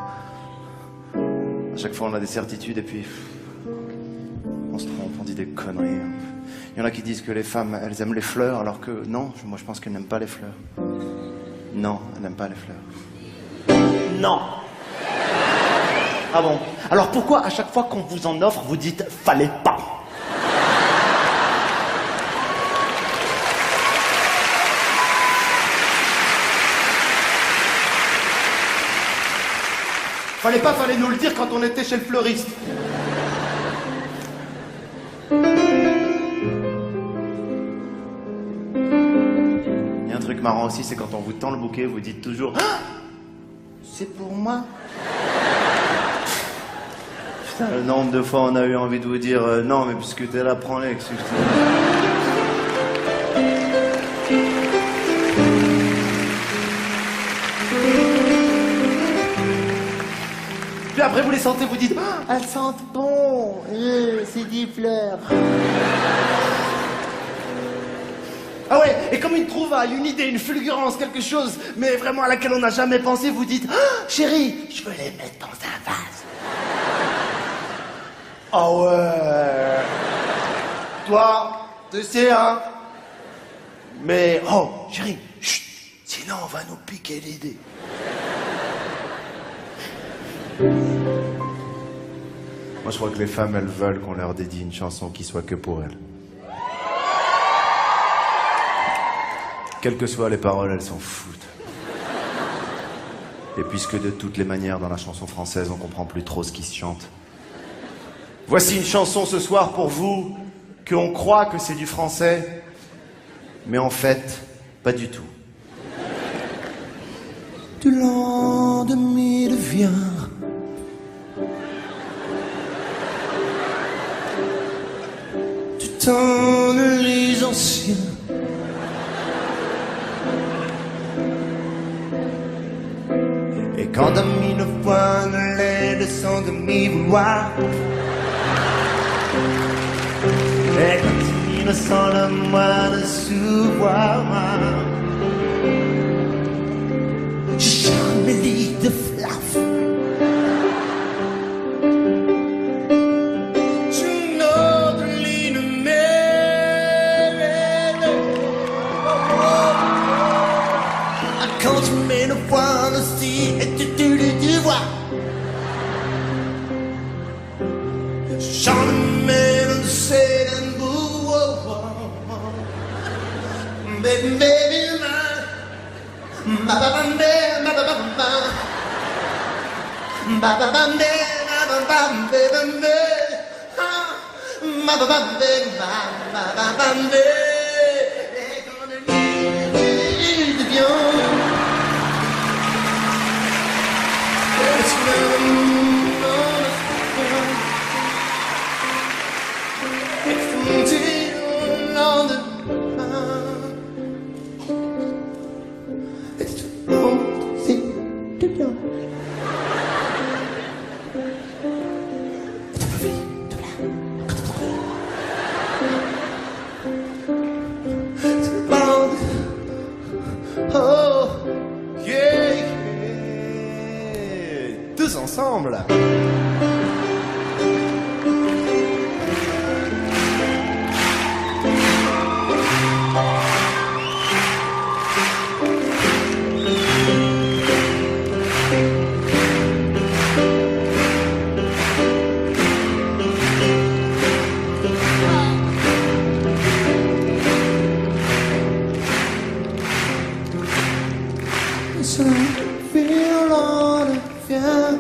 [SPEAKER 1] À chaque fois on a des certitudes et puis on se trompe, on dit des conneries. Il y en a qui disent que les femmes, elles aiment les fleurs, alors que non, moi je pense qu'elles n'aiment pas les fleurs. Non, elles n'aiment pas les fleurs. Non. Ah bon? Alors pourquoi à chaque fois qu'on vous en offre, vous dites « fallait pas » ? Fallait pas, fallait nous le dire quand on était chez le fleuriste. Il y a un truc marrant aussi, c'est quand on vous tend le bouquet, vous dites toujours ah, c'est pour moi. Putain, le nombre de fois on a eu envie de vous dire non, mais puisque t'es là, prends-les. Puis après vous les sentez, vous dites ah, elles sentent bon, c'est des fleurs. Ah ouais, et comme une trouvaille, une idée, une fulgurance, quelque chose, mais vraiment à laquelle on n'a jamais pensé, vous dites ah, chérie, je veux les mettre dans un vase. Ah ouais. Toi, tu sais, hein. Mais oh, chérie, chut, sinon on va nous piquer l'idée. Moi je crois que les femmes elles veulent qu'on leur dédie une chanson qui soit que pour elles. Quelles que soient les paroles, elles s'en foutent. Et puisque de toutes les manières dans la chanson française on comprend plus trop ce qui se chante, voici une chanson ce soir pour vous qu'on croit que c'est du français, mais en fait pas du tout. Du l'an 2000 vient. Du temps de les anciens. Quand domine le poing de lait de son demi-vouloir. Et quand il ne sent le moindre sous-voir. Je chante mes lits de flaf. Quand tu mets le poing aussi et tu vois. Chante mes le c'est un beau. Baby, baby, ma ba ba ba ma ba ba ba ma ba ba ba ma ba ba ma ba ba ba et quand le lit devient oh, yeah, yeah. Tous ensemble. Violon vient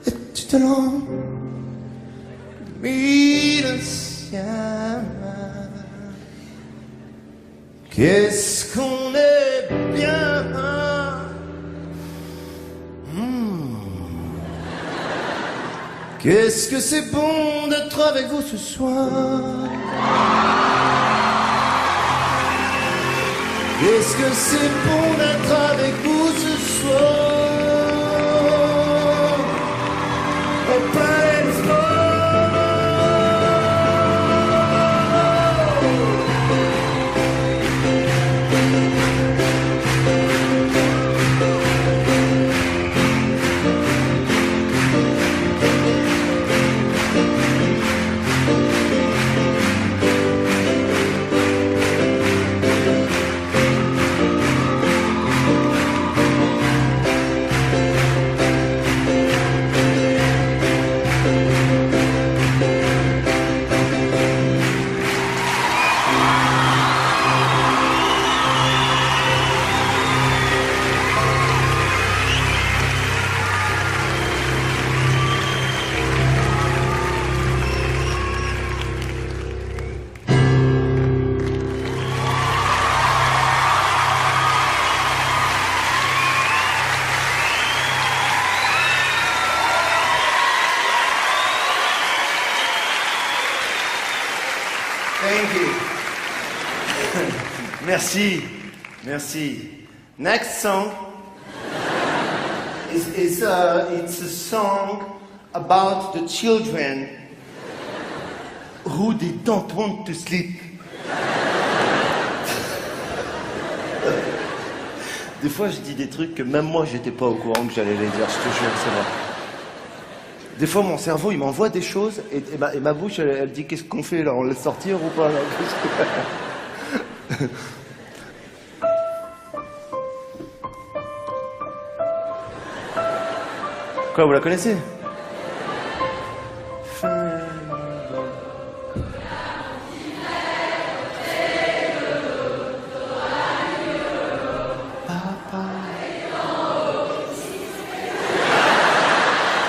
[SPEAKER 1] et tu te l'en mis le sien. Qu'est-ce qu'on est bien. Qu'est-ce que c'est bon d'être avec vous ce soir. Qu'est-ce que c'est bon d'être avec vous ce soir au Palais des Thank you. Merci. Merci. Next song it's a song about the children who they don't want to sleep. Des fois, je dis des trucs que même moi, j'étais pas au courant que j'allais les dire, je te jure, c'est vrai. Des fois, mon cerveau, il m'envoie des choses et ma bouche, elle dit qu'est-ce qu'on fait là, on laisse sortir ou pas là. Quoi, vous la connaissez?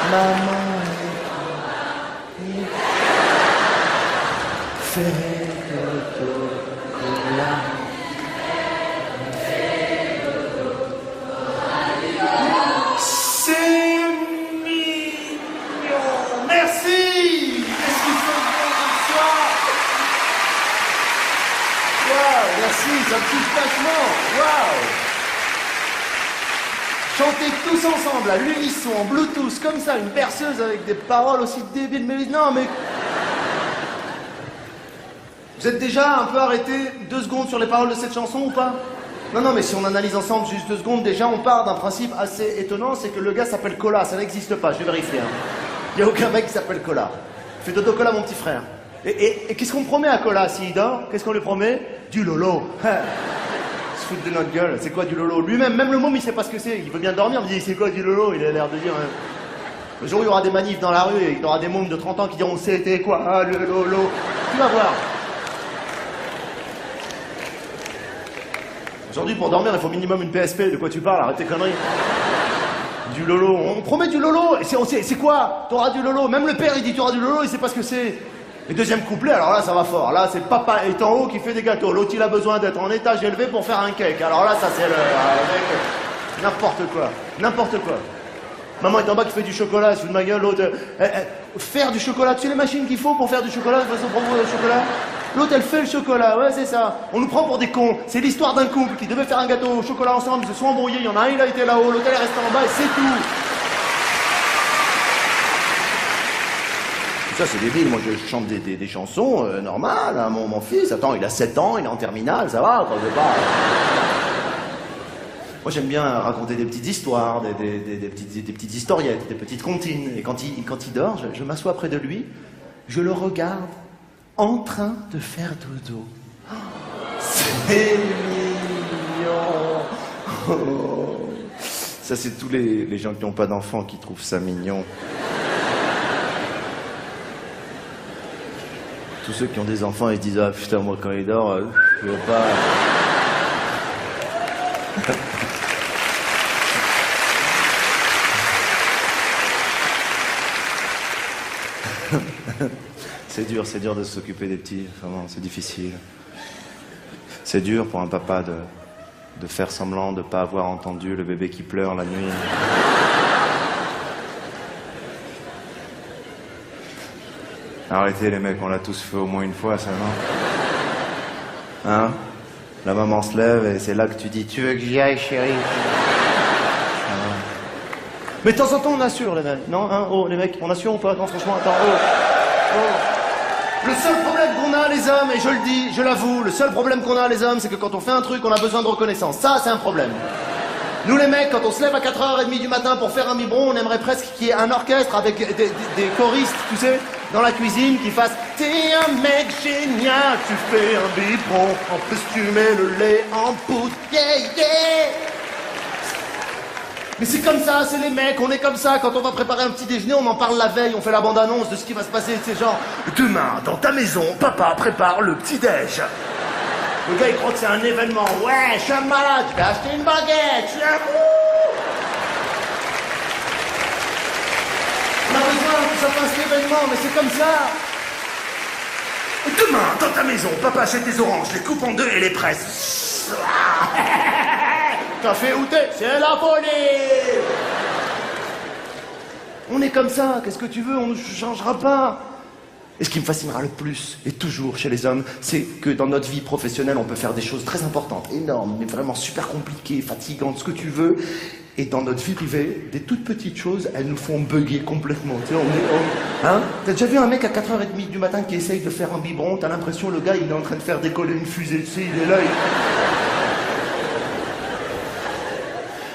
[SPEAKER 1] Maman, fais le chocolat. C'est mignon. Merci. Qu'est-ce qu'ils sont bons ce soir. Waouh, merci, ça me touche vachement. Waouh. Chanter tous ensemble, à l'unisson, en Bluetooth, comme ça, une berceuse avec des paroles aussi débiles, mais non, mais... Vous êtes déjà un peu arrêté 2 secondes sur les paroles de cette chanson ou pas? Non, mais si on analyse ensemble juste 2 secondes, déjà on part d'un principe assez étonnant, c'est que le gars s'appelle Cola, ça n'existe pas, je vais vérifier. Il n'y a aucun mec qui s'appelle Cola. Fais dodo Cola, mon petit frère. Et qu'est-ce qu'on promet à Cola s'il dort? Qu'est-ce qu'on lui promet? Du lolo. Se foutre de notre gueule, c'est quoi du lolo? Lui-même, même le môme, il sait pas ce que c'est. Il veut bien dormir, il me dit c'est quoi du lolo? Il a l'air de dire... Le jour où il y aura des manifs dans la rue et il y aura des mômes de 30 ans qui diront c'était quoi? Ah, le lolo. Tu vas voir. Aujourd'hui, pour dormir, il faut minimum une PSP. De quoi tu parles? Arrête tes conneries. Du lolo. On promet du lolo. Et c'est quoi? T'auras du lolo. Même le père, il dit t'auras du lolo, il sait pas ce que c'est. Et deuxième couplet, alors là, ça va fort. Là, c'est papa est en haut qui fait des gâteaux. L'autre, il a besoin d'être en étage élevé pour faire un cake. Alors là, ça, c'est le... mec, n'importe quoi. N'importe quoi. Maman est en bas qui fait du chocolat, sous de ma gueule. L'autre... faire du chocolat. Tu sais les machines qu'il faut pour faire du chocolat, de façon pour le chocolat? L'autre, elle fait le chocolat, ouais, c'est ça. On nous prend pour des cons. C'est l'histoire d'un couple qui devait faire un gâteau au chocolat ensemble, ils se sont embrouillés, il y en a un, il a été là-haut, l'autre, elle est restée en bas, et c'est tout. Ça, c'est débile. Moi, je chante des chansons normales. Hein. Mon fils, attends, il a 7 ans, il est en terminale, ça va, quoi, je veux pas... Moi, j'aime bien raconter des petites histoires, des petites historiettes, des petites comptines. Et quand il dort, je m'assois près de lui, je le regarde en train de faire dodo. Oh, c'est mignon. Oh. Ça, c'est tous les gens qui n'ont pas d'enfants qui trouvent ça mignon. Tous ceux qui ont des enfants, ils se disent « Ah putain, moi quand il dort, je veux pas... » C'est dur de s'occuper des petits, vraiment, c'est difficile. C'est dur pour un papa de faire semblant de ne pas avoir entendu le bébé qui pleure la nuit. Arrêtez les mecs, on l'a tous fait au moins une fois, ça, non? Hein? La maman se lève et c'est là que tu dis « Tu veux que j'y aille, chérie ?» Mais de temps en temps, on assure, les mecs. Non, hein? Oh, les mecs, on assure ou pas? Non, franchement, attends, oh. Le seul problème qu'on a, les hommes, et je le dis, je l'avoue, le seul problème qu'on a, les hommes, c'est que quand on fait un truc, on a besoin de reconnaissance. Ça, c'est un problème. Nous, les mecs, quand on se lève à 4h30 du matin pour faire un biberon, on aimerait presque qu'il y ait un orchestre avec des choristes, tu sais, dans la cuisine, qui fassent « T'es un mec génial, tu fais un biberon, en plus tu mets le lait en poudre, yeah, yeah !» Mais c'est comme ça, c'est les mecs, on est comme ça. Quand on va préparer un petit déjeuner, on en parle la veille, on fait la bande-annonce de ce qui va se passer. C'est genre, demain, dans ta maison, papa prépare le petit-déj. Le gars, il croit que c'est un événement. Ouais, je suis un malade, je vais acheter une baguette, je suis un fou. On a besoin que ça fasse l'événement, mais c'est comme ça. Demain, dans ta maison, papa achète des oranges, les coupe en deux et les presse. T'as fait outer, c'est la police. On est comme ça, qu'est-ce que tu veux, on ne changera pas. Et ce qui me fascinera le plus, et toujours chez les hommes, c'est que dans notre vie professionnelle, on peut faire des choses très importantes, énormes, mais vraiment super compliquées, fatigantes, ce que tu veux. Et dans notre vie privée, des toutes petites choses, elles nous font bugger complètement. Tu sais, hein? T'as déjà vu un mec à 4h30 du matin qui essaye de faire un biberon, t'as l'impression le gars, il est en train de faire décoller une fusée, tu sais, il est là,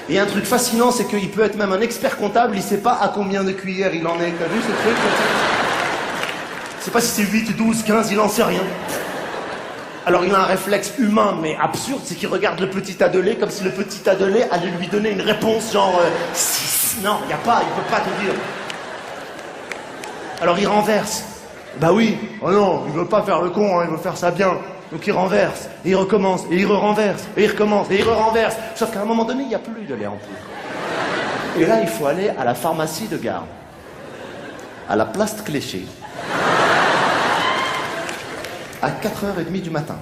[SPEAKER 1] Et un truc fascinant, c'est qu'il peut être même un expert comptable, il sait pas à combien de cuillères il en est. T'as vu ce truc? Je sais pas si c'est 8, 12, 15, il en sait rien. Alors il a un réflexe humain, mais absurde, c'est qu'il regarde le petit tas de lait comme si le petit tas de lait allait lui donner une réponse genre 6. Non, il peut pas te dire. Alors il renverse. Bah oui, oh non, il veut pas faire le con, hein, il veut faire ça bien. Donc il renverse, et il recommence, et il renverse, et il recommence, et il renverse. Sauf qu'à un moment donné, il n'y a plus de lait en poudre. Et là, il faut aller à la pharmacie de Gare, à la place de Cléché, à 4h30 du matin.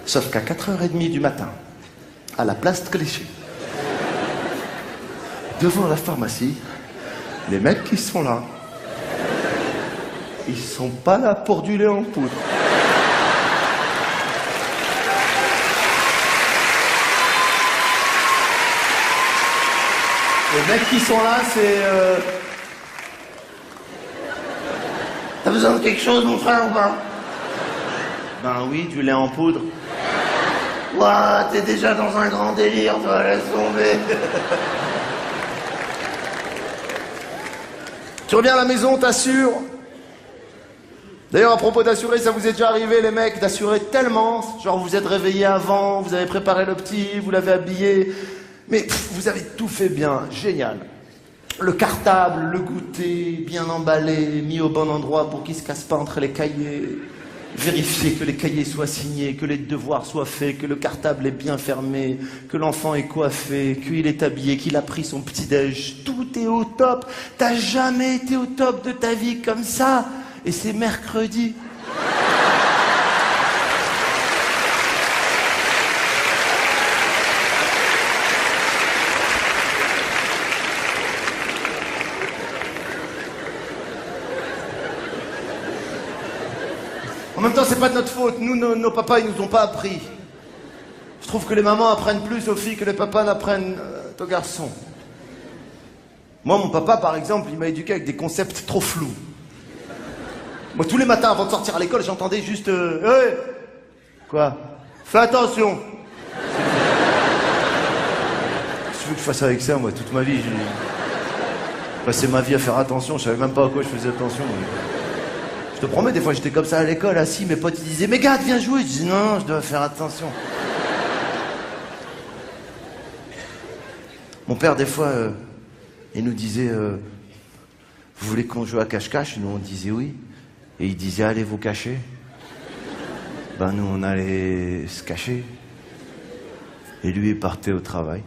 [SPEAKER 1] Sauf qu'à 4h30 du matin, à la place de Cléché, devant la pharmacie, les mecs qui sont là, ils sont pas là pour du lait en poudre. mecs qui sont là, c'est... T'as besoin de quelque chose, mon frère, ou pas? Ben oui, du lait en poudre. Ouah, t'es déjà dans un grand délire, toi, laisse tomber. Tu reviens à la maison, t'assures. D'ailleurs, à propos d'assurer, ça vous est déjà arrivé, les mecs, d'assurer tellement, genre vous êtes réveillés avant, vous avez préparé le petit, vous l'avez habillé, mais vous avez tout fait bien, génial. Le cartable, le goûter, bien emballé, mis au bon endroit pour qu'il se casse pas entre les cahiers. Vérifier que les cahiers soient signés, que les devoirs soient faits, que le cartable est bien fermé, que l'enfant est coiffé, qu'il est habillé, qu'il a pris son petit-déj. Tout est au top. T'as jamais été au top de ta vie comme ça. Et c'est mercredi. En même temps, c'est pas de notre faute. Nous, nos papas, ils nous ont pas appris. Je trouve que les mamans apprennent plus aux filles que les papas n'apprennent aux garçons. Moi, mon papa, par exemple, il m'a éduqué avec des concepts trop flous. Moi, tous les matins, avant de sortir à l'école, j'entendais juste... Hey, quoi? Fais attention. Qu'est-ce que tu veux que je fasse avec ça, moi, toute ma vie? J'ai passé ma vie à faire attention. Je savais même pas à quoi je faisais attention. Je te promets, des fois, j'étais comme ça à l'école, assis, mes potes, ils disaient « Mais gars, viens jouer !» Je disais « Non, je dois faire attention. » Mon père, des fois, il nous disait « Vous voulez qu'on joue à cache-cache ?» Nous, on disait « Oui. » Et il disait « Allez vous cacher. » Ben, nous, on allait se cacher. Et lui, il partait au travail.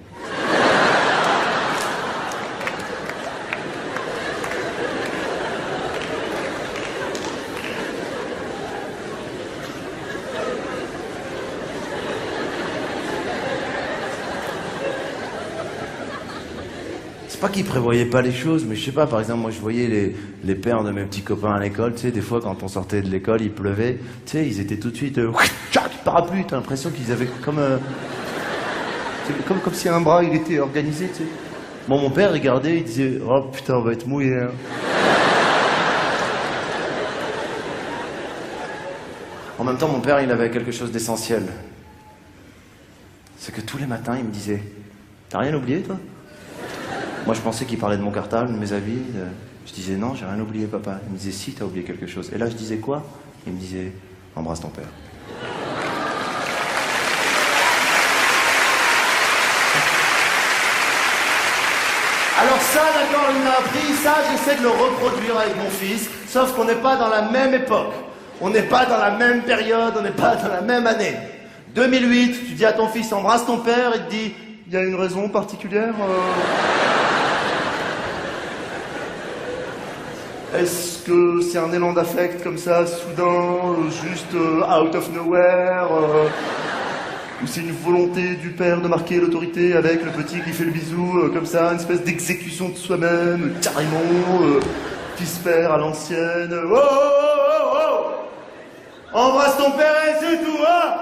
[SPEAKER 1] C'est pas qu'ils prévoyaient pas les choses, mais je sais pas, par exemple, moi je voyais les pères de mes petits copains à l'école, tu sais, des fois quand on sortait de l'école, il pleuvait, tu sais, ils étaient tout de suite, parapluie, t'as l'impression qu'ils avaient comme si un bras, il était organisé, tu sais. Bon, mon père regardait, il disait, oh putain, on va être mouillé, hein. En même temps, mon père, il avait quelque chose d'essentiel. C'est que tous les matins, il me disait, t'as rien oublié, toi? Moi, je pensais qu'il parlait de mon cartable, de mes habits. Je disais, non, j'ai rien oublié, papa. Il me disait, si, t'as oublié quelque chose. Et là, je disais quoi? Il me disait, embrasse ton père. Alors ça, d'accord, il m'a appris, ça, j'essaie de le reproduire avec mon fils, sauf qu'on n'est pas dans la même époque. On n'est pas dans la même période, on n'est pas dans la même année. 2008, tu dis à ton fils, embrasse ton père, il te dit, il y a une raison particulière Est-ce que c'est un élan d'affect comme ça, soudain, juste out of nowhere ou c'est une volonté du père de marquer l'autorité avec le petit qui fait le bisou, comme ça, une espèce d'exécution de soi-même, carrément, fils-père à l'ancienne. Oh, oh, oh, oh, embrasse ton père et c'est tout, hein.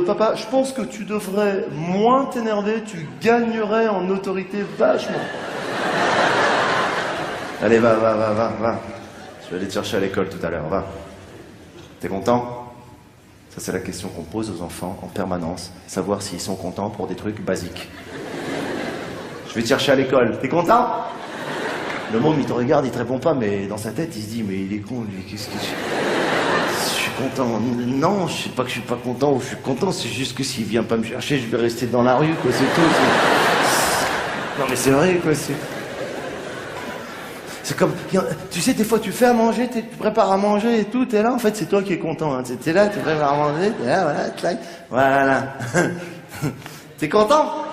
[SPEAKER 1] Papa, je pense que tu devrais moins t'énerver, tu gagnerais en autorité vachement. Allez, va. Je vais aller te chercher à l'école tout à l'heure, va. T'es content? Ça, c'est la question qu'on pose aux enfants en permanence, savoir s'ils sont contents pour des trucs basiques. Je vais te chercher à l'école, t'es content? Le môme, il te regarde, il te répond pas, mais dans sa tête, il se dit, mais il est con, lui, qu'est-ce que je suis content. Non, je sais pas que je suis pas content ou je suis content, c'est juste que s'il vient pas me chercher, je vais rester dans la rue, quoi, c'est tout. Non, mais c'est vrai, quoi, c'est comme, tu sais, des fois tu fais à manger, tu prépares à manger et tout, t'es là, en fait c'est toi qui es content, hein. T'es là, tu prépares à manger, t'es là, voilà, clac, voilà. T'es content?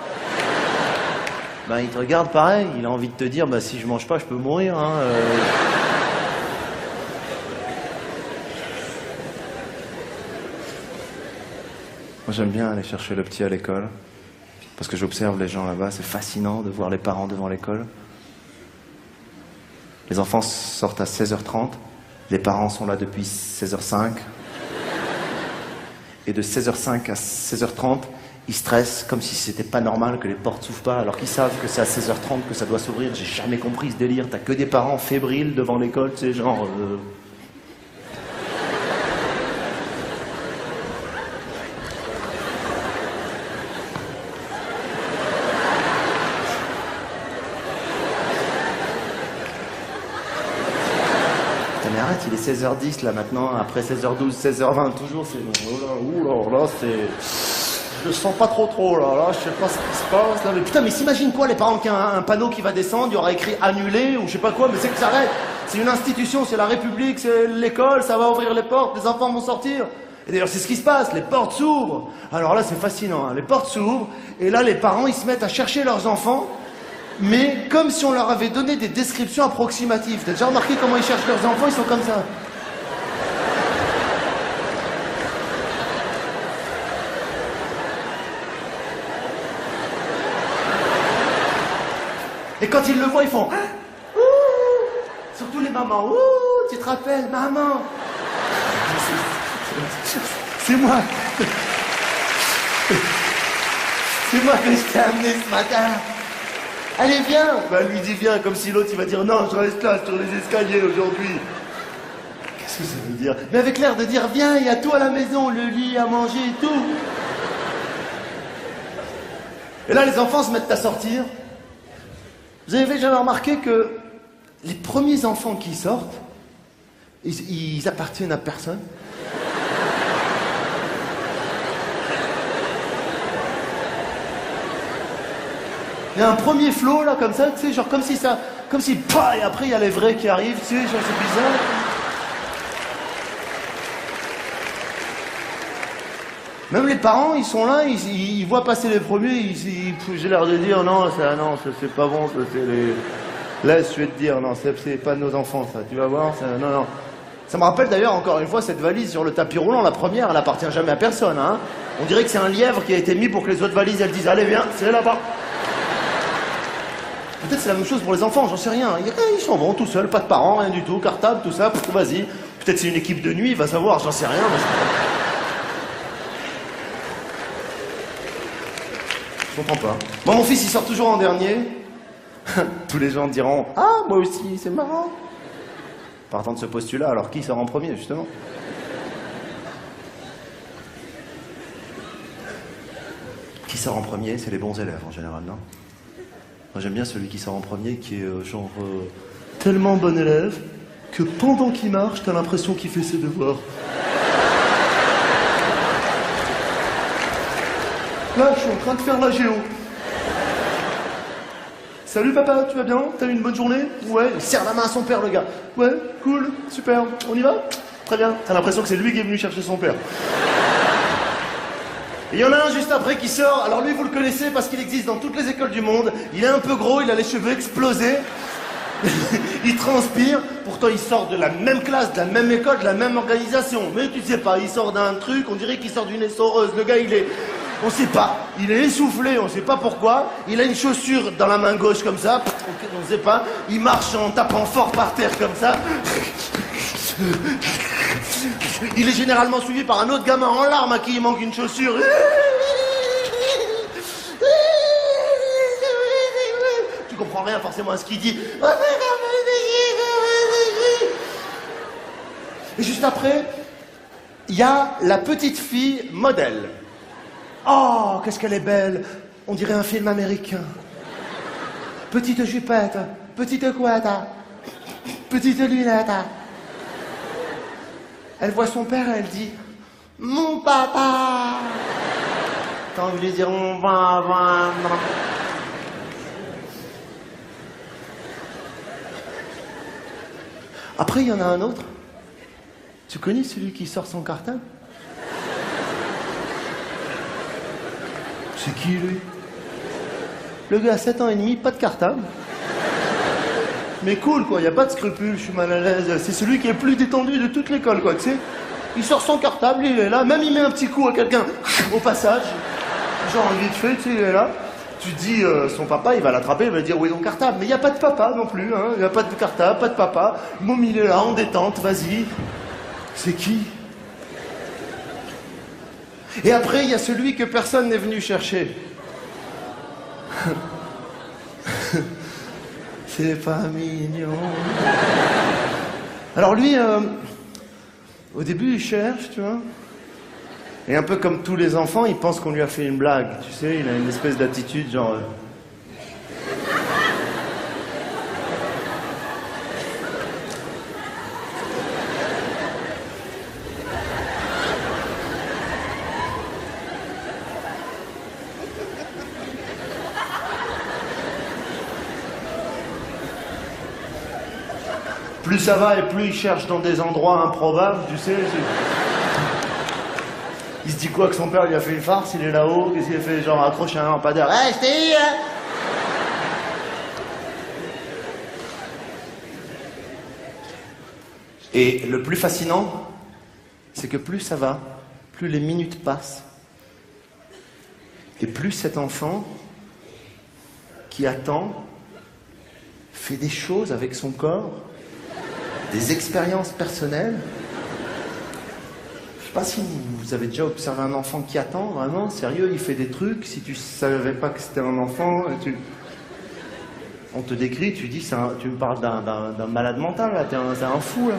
[SPEAKER 1] Ben il te regarde pareil, il a envie de te dire, bah si je mange pas, je peux mourir, hein. Moi j'aime bien aller chercher le petit à l'école, parce que j'observe les gens là-bas, c'est fascinant de voir les parents devant l'école. Les enfants sortent à 16h30, les parents sont là depuis 16h05. Et de 16h05 à 16h30, Ils stressent comme si c'était pas normal que les portes s'ouvrent pas, alors qu'ils savent que c'est à 16h30 que ça doit s'ouvrir. J'ai jamais compris ce délire. T'as que des parents fébriles devant l'école, tu sais, genre... Mais arrête, il est 16h10 là maintenant, après 16h12, 16h20, toujours c'est bon. Là, c'est... Je le sens pas trop là, je sais pas ce qui se passe là. Mais putain, mais s'imagine quoi les parents qui ont un panneau qui va descendre, il y aura écrit annulé ou je sais pas quoi, mais c'est que ça arrête. C'est une institution, c'est la République, c'est l'école, ça va ouvrir les portes, les enfants vont sortir. Et d'ailleurs c'est ce qui se passe, les portes s'ouvrent. Alors là c'est fascinant, hein. Les portes s'ouvrent, et là les parents ils se mettent à chercher leurs enfants. Mais comme si on leur avait donné des descriptions approximatives. T'as déjà remarqué comment ils cherchent leurs enfants? Ils sont comme ça. Et quand ils le voient, ils font... Ouh, surtout les mamans. Ouh, tu te rappelles, maman? C'est moi. C'est moi que je t'ai amené ce matin. Allez, viens. Bah, lui dit viens, comme si l'autre il va dire non, je reste là sur les escaliers aujourd'hui. Qu'est-ce que ça veut dire? Mais avec l'air de dire viens, il y a tout à la maison, le lit, à manger et tout. Et là, les enfants se mettent à sortir. Vous avez jamais remarqué que les premiers enfants qui sortent, ils appartiennent à personne? Il y a un premier flot là comme ça, tu sais, genre comme si ça, comme si, et après il y a les vrais qui arrivent, tu sais, genre c'est bizarre. Même les parents, ils sont là, ils voient passer les premiers, j'ai l'air de dire non, ça c'est pas bon, ça c'est les... Laisse, je vais te dire, non, c'est pas de nos enfants ça, tu vas voir, ça, non. Ça me rappelle d'ailleurs encore une fois cette valise sur le tapis roulant, la première, elle appartient jamais à personne, hein. On dirait que c'est un lièvre qui a été mis pour que les autres valises elles disent allez viens, c'est là-bas. Peut-être c'est la même chose pour les enfants, j'en sais rien. Ils s'en vont tout seuls, pas de parents, rien du tout, cartable, tout ça, vas-y. Peut-être c'est une équipe de nuit, va savoir, j'en sais rien. Je comprends pas. Moi, mon fils, il sort toujours en dernier. Tous les gens diront « Ah, moi aussi, c'est marrant !» Partant de ce postulat, alors qui sort en premier, justement? Qui sort en premier? C'est les bons élèves, en général, non? Moi, j'aime bien celui qui sort en premier, qui est tellement bon élève que pendant qu'il marche, t'as l'impression qu'il fait ses devoirs. Là, je suis en train de faire la géo. Salut papa, tu vas bien? T'as eu une bonne journée? Ouais, il serre la main à son père, le gars. Ouais, cool, super, on y va? Très bien. T'as l'impression que c'est lui qui est venu chercher son père. Et il y en a un juste après qui sort, alors lui vous le connaissez parce qu'il existe dans toutes les écoles du monde, il est un peu gros, il a les cheveux explosés, il transpire, pourtant il sort de la même classe, de la même école, de la même organisation, mais tu sais pas, il sort d'un truc, on dirait qu'il sort d'une essoreuse, le gars il est, on sait pas, il est essoufflé, on sait pas pourquoi, il a une chaussure dans la main gauche comme ça, on sait pas, il marche en tapant fort par terre comme ça. Il est généralement suivi par un autre gamin en larmes à qui il manque une chaussure. Tu comprends rien forcément à ce qu'il dit. Et juste après, il y a la petite fille modèle. Oh, qu'est-ce qu'elle est belle. On dirait un film américain. Petite jupette, petite couette, petite lunette. Elle voit son père et elle dit « Mon papa !» T'as envie de lui dire « Mon papa !» Après, il y en a un autre. Tu connais celui qui sort son cartable? C'est qui, lui? Le gars a 7 ans et demi, pas de cartable. Mais cool, quoi, y a pas de scrupules, je suis mal à l'aise. C'est celui qui est le plus détendu de toute l'école, quoi, tu sais. Il sort son cartable, il est là, même il met un petit coup à quelqu'un au passage. Genre, vite fait, tu sais, il est là. Tu dis, son papa, il va l'attraper, il va dire, où est ton cartable? Mais y a pas de papa non plus, hein. Y a pas de cartable, pas de papa. Môme, il est là, en détente, vas-y. C'est qui? Et après, il y a celui que personne n'est venu chercher. C'est pas mignon. Alors lui, au début, il cherche, tu vois. Et un peu comme tous les enfants, il pense qu'on lui a fait une blague. Tu sais, il a une espèce d'attitude genre... Plus ça va et plus il cherche dans des endroits improbables, tu sais. Il se dit quoi que son père lui a fait une farce, il est là-haut, qu'est-ce qu'il a fait? Genre accroché à un lampadaire. Hey, je t'ai dit, hein. Et le plus fascinant, c'est que plus ça va, plus les minutes passent, et plus cet enfant qui attend fait des choses avec son corps, des expériences personnelles. Je sais pas si vous avez déjà observé un enfant qui attend, vraiment, sérieux, il fait des trucs, si tu savais pas que c'était un enfant, on te décrit, tu dis, tu me parles d'un malade mental, là, t'es un fou, là.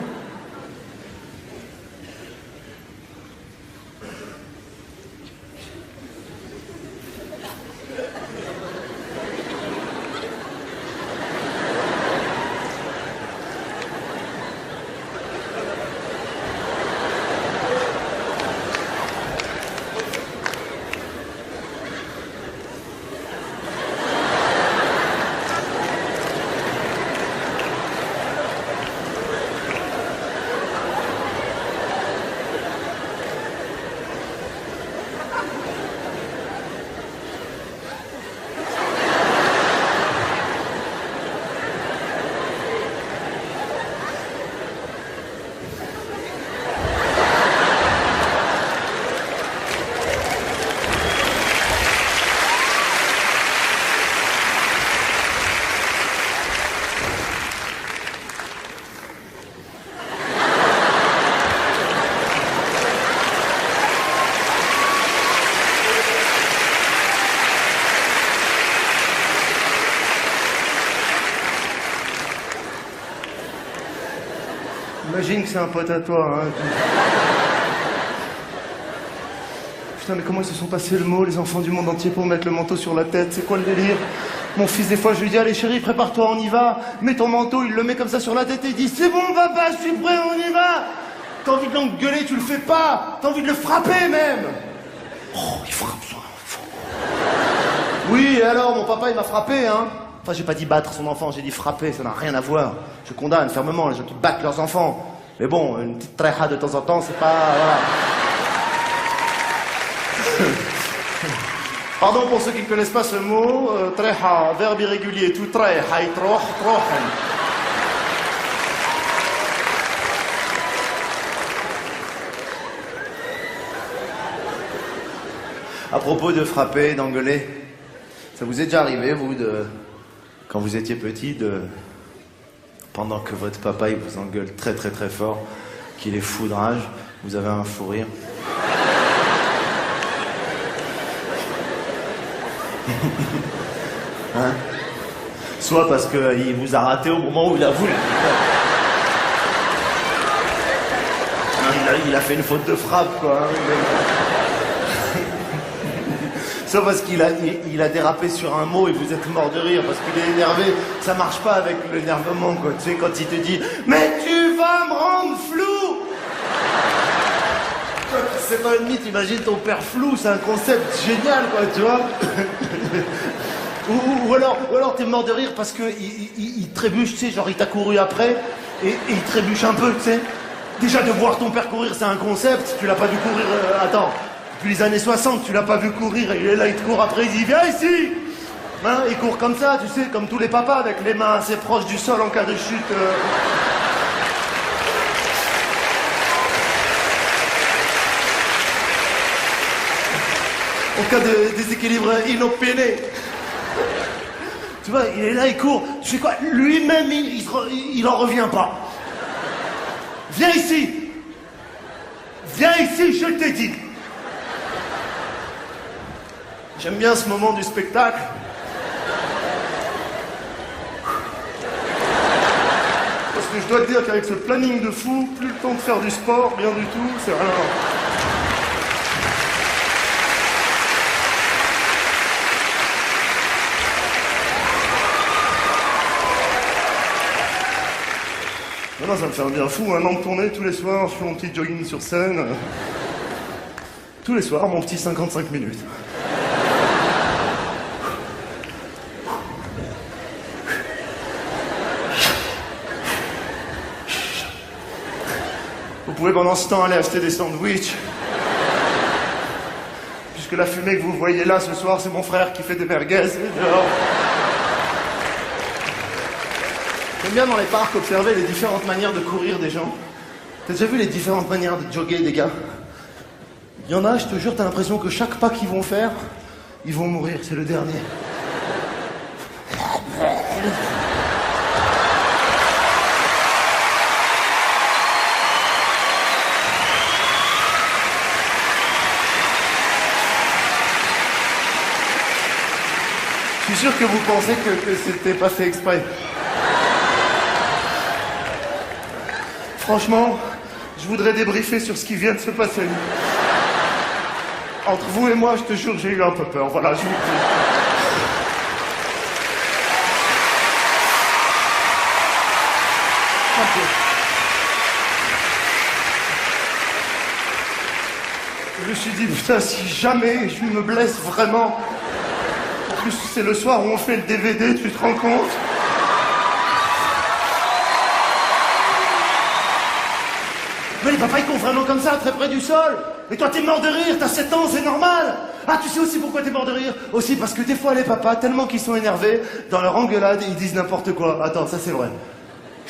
[SPEAKER 1] Imagine que c'est un pote à toi, hein. Putain, mais comment ils se sont passés le mot, les enfants du monde entier, pour mettre le manteau sur la tête? C'est quoi le délire? Mon fils, des fois, je lui dis, allez chérie, prépare-toi, on y va. Mets ton manteau, il le met comme ça sur la tête et il dit, c'est bon papa, je suis prêt, on y va. T'as envie de l'engueuler, tu le fais pas. T'as envie de le frapper même. Oh, il frappe son enfant. Oui, et alors, mon papa, il m'a frappé, hein. Enfin, j'ai pas dit battre son enfant, j'ai dit frapper, ça n'a rien à voir. Je condamne fermement les gens qui battent leurs enfants. Mais bon, une petite tréha de temps en temps, c'est pas... Voilà. Pardon pour ceux qui ne connaissent pas ce mot. Tréha, verbe irrégulier, tout tréha, itroh, trohen. À propos de frapper, d'engueuler, ça vous est déjà arrivé, vous, quand vous étiez petit, pendant que votre papa il vous engueule très très très fort, qu'il est foudrage, vous avez un fou rire? Hein? Soit parce qu'il vous a raté au moment où il a voulu. Il a fait une faute de frappe, quoi. Soit parce qu'il a dérapé sur un mot et vous êtes mort de rire parce qu'il est énervé. Ça marche pas avec l'énervement, quoi. Tu sais, quand il te dit « Mais tu vas me rendre flou !» C'est pas une mythe, imagine ton père flou, c'est un concept génial, quoi, tu vois. Ou alors t'es mort de rire parce que il trébuche, tu sais, genre il t'a couru après et il trébuche un peu, tu sais. Déjà de voir ton père courir, c'est un concept, tu l'as pas vu courir, attends. Depuis les années 60, tu l'as pas vu courir, et il est là, il te court après, il dit « Viens ici !» Hein, il court comme ça, tu sais, comme tous les papas, avec les mains assez proches du sol en cas de chute. En cas de déséquilibre inopiné. Tu vois, il est là, il court. Tu sais quoi, lui-même, il en revient pas. Viens ici. Viens ici, je t'ai dit. J'aime bien ce moment du spectacle. Parce que je dois te dire qu'avec ce planning de fou, plus le temps de faire du sport, rien du tout, c'est rien. Non, ça me fait un bien fou, un an de tournée, tous les soirs, je fais mon petit jogging sur scène. Tous les soirs, mon petit 55 minutes. Vous pouvez pendant ce temps aller acheter des sandwichs. Puisque la fumée que vous voyez là ce soir, c'est mon frère qui fait des merguez dehors. J'aime bien dans les parcs observer les différentes manières de courir des gens. T'as déjà vu les différentes manières de jogger des gars? Il y en a, je te jure, t'as l'impression que chaque pas qu'ils vont faire, ils vont mourir, c'est le dernier. Je suis sûr que vous pensez que c'était pas fait exprès. Franchement, je voudrais débriefer sur ce qui vient de se passer. Entre vous et moi, je te jure, j'ai eu un peu peur. Voilà, je vous le dis. Un peu. Je me suis dit, putain, si jamais je me blesse vraiment... En plus, c'est le soir où on fait le DVD, tu te rends compte? Mais les papas, ils courent vraiment comme ça, très près du sol. Mais toi, t'es mort de rire, t'as 7 ans, c'est normal. Ah, tu sais aussi pourquoi t'es mort de rire? Aussi parce que des fois, les papas, tellement qu'ils sont énervés, dans leur engueulade, ils disent n'importe quoi. Attends, ça c'est vrai.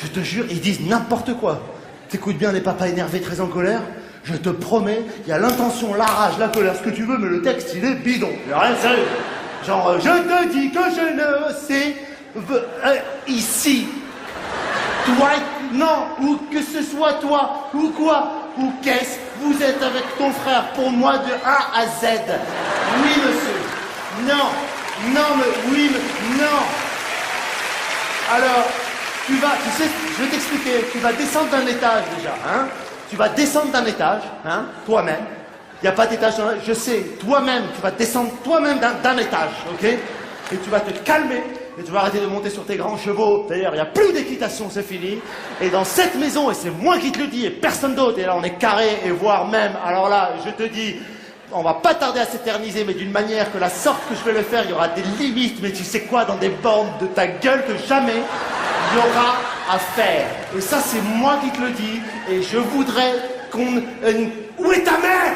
[SPEAKER 1] Je te jure, ils disent n'importe quoi. T'écoutes bien les papas énervés, très en colère? Je te promets, il y a l'intention, la rage, la colère, ce que tu veux, mais le texte, il est bidon. Il y a rien de sérieux. Genre, je te dis que je ne sais... ici. Toi, non, ou que ce soit toi, ou quoi, ou qu'est-ce, vous êtes avec ton frère pour moi de A à Z. Oui, monsieur. Non, non, mais oui, mais non. Alors, tu sais, je vais t'expliquer, tu vas descendre d'un étage déjà, hein. Tu vas descendre d'un étage, hein, toi-même. Il n'y a pas d'étage dans je sais, toi-même, tu vas descendre toi-même d'un étage, ok? Et tu vas te calmer. Et tu vas arrêter de monter sur tes grands chevaux. D'ailleurs, il n'y a plus d'équitation, c'est fini. Et dans cette maison, et c'est moi qui te le dis, et personne d'autre, et là on est carré, et voire même, alors là, je te dis, on va pas tarder à s'éterniser, mais d'une manière que la sorte que je vais le faire, il y aura des limites, mais tu sais quoi, dans des bornes de ta gueule que jamais il y aura à faire. Et ça, c'est moi qui te le dis, et je voudrais qu'on... Où est ta mère?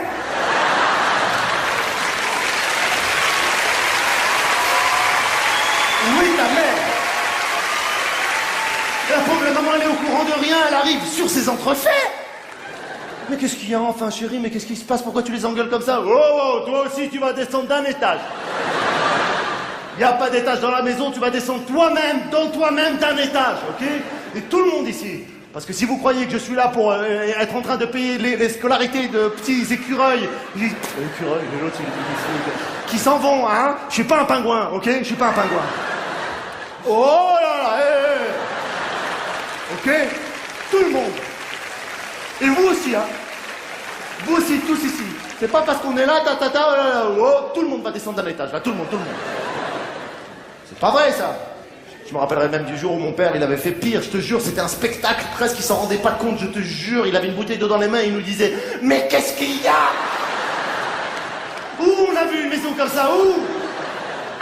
[SPEAKER 1] Oui, ta mère. La pauvre maman, elle est au courant de rien, elle arrive sur ses entrefaits. Mais qu'est-ce qu'il y a enfin, chérie? Mais qu'est-ce qui se passe? Pourquoi tu les engueules comme ça? Oh, oh, toi aussi, tu vas descendre d'un étage. Il n'y a pas d'étage dans la maison, tu vas descendre toi-même, dans toi-même d'un étage, ok? Et tout le monde ici. Parce que si vous croyez que je suis là pour être en train de payer les scolarités de petits écureuils... Écureuils, l'autre, qui s'en vont, hein? Je suis pas un pingouin, ok? Je suis pas un pingouin. Oh là là, ok? Tout le monde. Et vous aussi, hein? Vous aussi, tous ici. C'est pas parce qu'on est là, oh là là, oh, tout le monde va descendre d'un étage, là, tout le monde. C'est pas vrai, ça. Je me rappellerai même du jour où mon père, il avait fait pire, je te jure, c'était un spectacle presque, il s'en rendait pas compte, je te jure, il avait une bouteille d'eau dans les mains et il nous disait « Mais qu'est-ce qu'il y a ?» Où on a vu une maison comme ça? Où?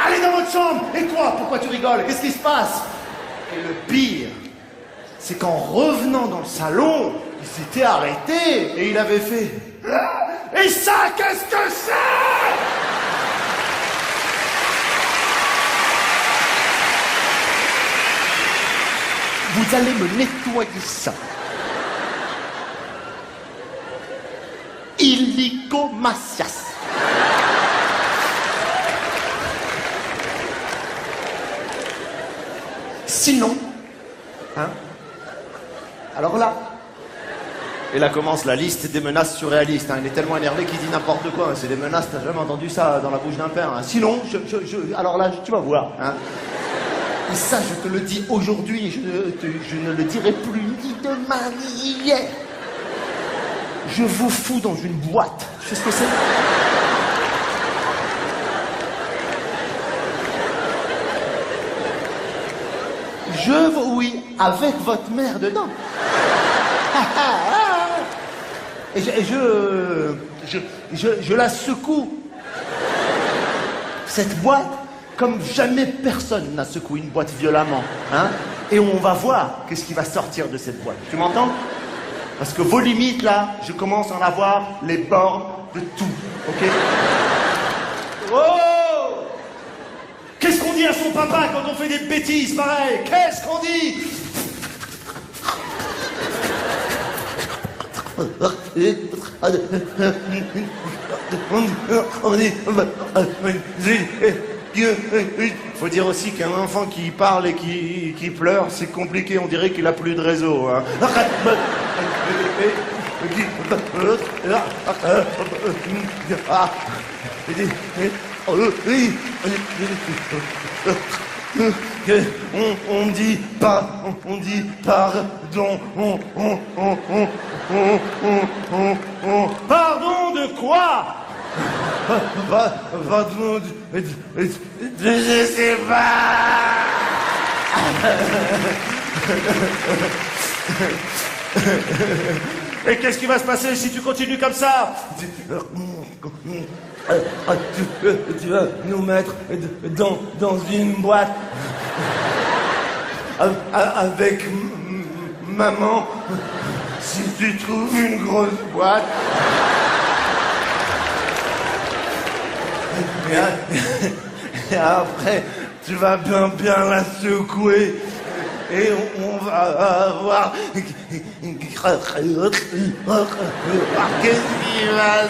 [SPEAKER 1] Allez dans votre chambre. Et toi, pourquoi tu rigoles? Qu'est-ce qui se passe? Et le pire, c'est qu'en revenant dans le salon, il s'était arrêté et il avait fait « Et ça, qu'est-ce que c'est ?» Vous allez me nettoyer ça. Illico Macias. Sinon, hein, alors là, Et là commence la liste des menaces surréalistes. Hein. Il est tellement énervé qu'il dit n'importe quoi. C'est des menaces, t'as jamais entendu ça dans la bouche d'un père. Hein. Sinon, alors là, tu vas voir. Hein. Et ça, je te le dis aujourd'hui, je ne le dirai plus ni demain ni hier. Je vous fous dans une boîte. Tu sais ce que c'est? Oui, avec votre mère dedans. Et je la secoue. Cette boîte, comme jamais personne n'a secoué une boîte violemment. Hein? Et on va voir qu'est-ce qui va sortir de cette boîte. Tu m'entends? Parce que vos limites, là, je commence à en avoir les bornes de tout. Ok? Oh! Qu'est-ce qu'on dit à son papa quand on fait des bêtises pareilles? Qu'est-ce qu'on dit? Faut dire aussi qu'un enfant qui parle et qui pleure, c'est compliqué, on dirait qu'il a plus de réseau. Hein. On dit pardon, pardon de quoi? Pardon je sais pas. Et qu'est-ce qui va se passer si tu continues comme ça? Tu vas nous mettre dans une boîte avec maman. Si tu trouves une grosse boîte. Et après, tu vas bien la secouer. Et on va voir qu'est-ce qui va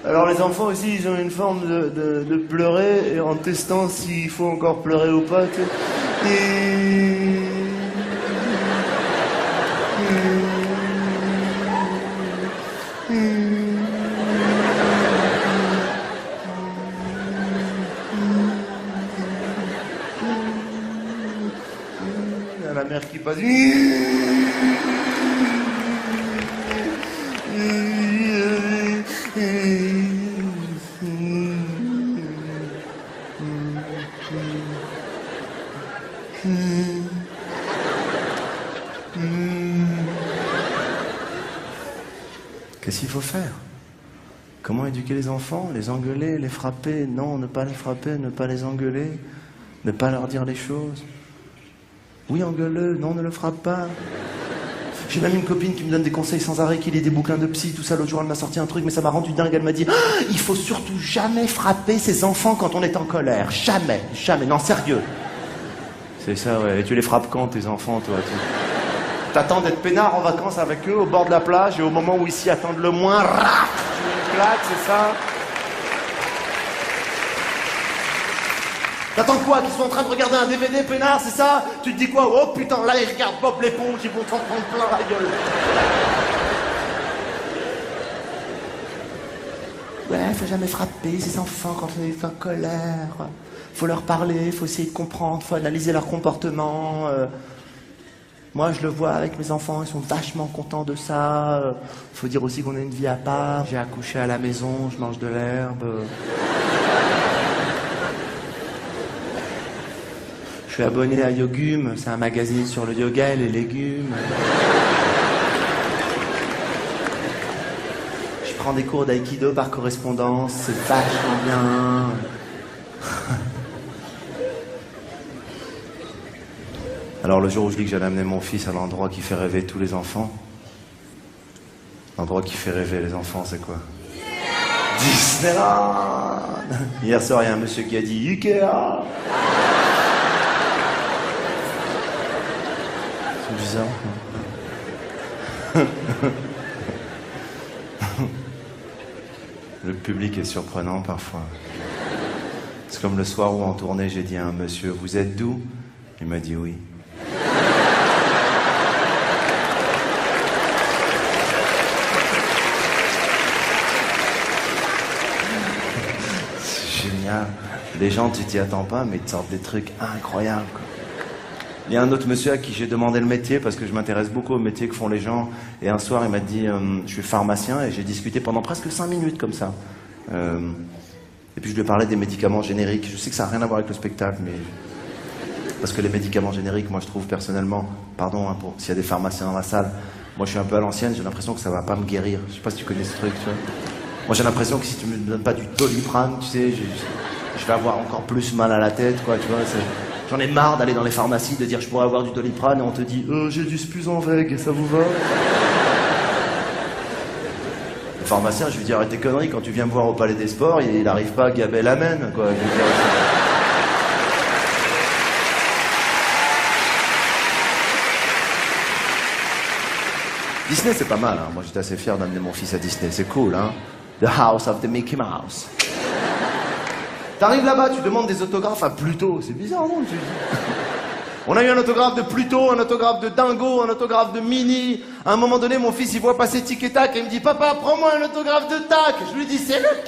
[SPEAKER 1] Alors les enfants aussi, ils ont une forme de pleurer et en testant s'il faut encore pleurer ou pas. La mère qui passe. Qu'est-ce qu'il faut faire? Comment éduquer les enfants? Les engueuler, les frapper? Non, ne pas les frapper, ne pas les engueuler, ne pas leur dire les choses. Oui, engueule-le, non, ne le frappe pas. J'ai même une copine qui me donne des conseils sans arrêt, qui lit des bouquins de psy, tout ça. L'autre jour, elle m'a sorti un truc, mais ça m'a rendu dingue. Elle m'a dit, il faut surtout jamais frapper ses enfants quand on est en colère. Jamais, jamais. Non, sérieux. C'est ça, ouais. Et tu les frappes quand, tes enfants, toi? T'attends d'être peinard en vacances avec eux, au bord de la plage, et au moment où ils s'y attendent le moins, raf, tu mets une claque, c'est ça? T'attends quoi? Qu'ils soient en train de regarder un DVD peinard, c'est ça? Tu te dis quoi? Oh putain, là ils regardent Bob l'éponge, ils vont t'en prendre plein la gueule. Ouais, faut jamais frapper ces enfants quand on est en colère. Faut leur parler, faut essayer de comprendre, faut analyser leur comportement. Moi, je le vois avec mes enfants, ils sont vachement contents de ça. Faut dire aussi qu'on a une vie à part. J'ai accouché à la maison, je mange de l'herbe. Je suis abonné à Yogum, c'est un magazine sur le yoga et les légumes. Je prends des cours d'aïkido par correspondance, c'est vachement bien. Alors le jour où je dis que j'allais amener mon fils à l'endroit qui fait rêver tous les enfants, l'endroit qui fait rêver les enfants, c'est quoi? Disneyland. Hier soir, il y a un monsieur qui a dit Ikea. C'est bizarre. Le public est surprenant parfois. C'est comme le soir où en tournée, j'ai dit à un monsieur, vous êtes d'où? Il m'a dit oui. C'est génial. Les gens, tu t'y attends pas, mais ils te sortent des trucs incroyables, quoi. Il y a un autre monsieur à qui j'ai demandé le métier parce que je m'intéresse beaucoup au métier que font les gens. Et un soir, il m'a dit, je suis pharmacien, et j'ai discuté pendant presque 5 minutes comme ça. Et puis je lui ai parlé des médicaments génériques. Je sais que ça n'a rien à voir avec le spectacle, mais... Parce que les médicaments génériques, moi je trouve personnellement, pardon hein, s'il y a des pharmaciens dans la salle, moi je suis un peu à l'ancienne, j'ai l'impression que ça va pas me guérir. Je sais pas si tu connais ce truc, tu vois. Moi j'ai l'impression que si tu me donnes pas du Doliprane, tu sais, je vais avoir encore plus mal à la tête, quoi, tu vois. J'en ai marre d'aller dans les pharmacies, de dire je pourrais avoir du Doliprane, et on te dit j'ai du Spusenweg, ça vous va? Le pharmacien, je lui dis arrête tes conneries, quand tu viens me voir au Palais des Sports, il arrive pas à gaber l'amen, quoi. Je veux dire, Disney, c'est pas mal, hein. Moi j'étais assez fier d'amener mon fils à Disney, c'est cool, hein. The House of the Mickey Mouse. T'arrives là-bas, tu demandes des autographes à Pluto, c'est bizarre, non? On a eu un autographe de Pluto, un autographe de Dingo, un autographe de Minnie. À un moment donné, mon fils, il voit passer Tic et Tac et il me dit « Papa, prends-moi un autographe de Tac !» Je lui dis « C'est lequel ?»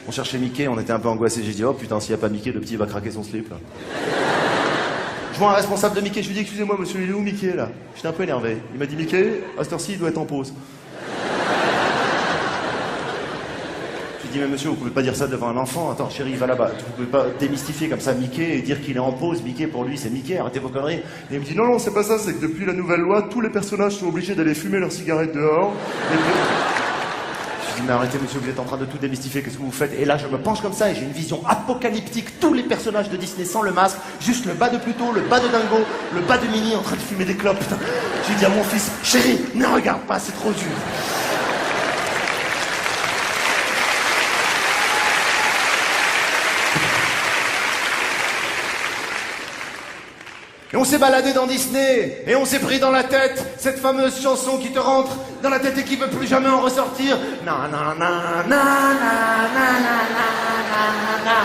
[SPEAKER 1] On cherchait Mickey, on était un peu angoissés. J'ai dit « Oh putain, s'il n'y a pas Mickey, le petit va craquer son slip, là. » Je vois un responsable de Mickey, je lui dis « Excusez-moi, monsieur, il est où Mickey, là ?» J'étais un peu énervé. Il m'a dit « Mickey, à cette heure-ci, il doit être en pause. » Je lui dis « Mais monsieur, vous pouvez pas dire ça devant un enfant. Attends, chérie, va là-bas. Vous pouvez pas démystifier comme ça Mickey et dire qu'il est en pause. Mickey, pour lui, c'est Mickey. Arrêtez vos conneries. » Et il me dit « Non, non, c'est pas ça. C'est que depuis la nouvelle loi, tous les personnages sont obligés d'aller fumer leurs cigarettes dehors. » Je dis « Mais arrêtez, monsieur, vous êtes en train de tout démystifier. Qu'est-ce que vous faites ?» Et là, je me penche comme ça et j'ai une vision apocalyptique. Tous les personnages de Disney sans le masque. Juste le bas de Pluto, le bas de Dingo, le bas de Minnie en train de fumer des clopes. Putain. J'ai dit à mon fils « Chérie, ne regarde pas, c'est trop dur. » Et on s'est baladé dans Disney, et on s'est pris dans la tête cette fameuse chanson qui te rentre dans la tête et qui veut plus jamais en ressortir. Na na na na na na na na na na.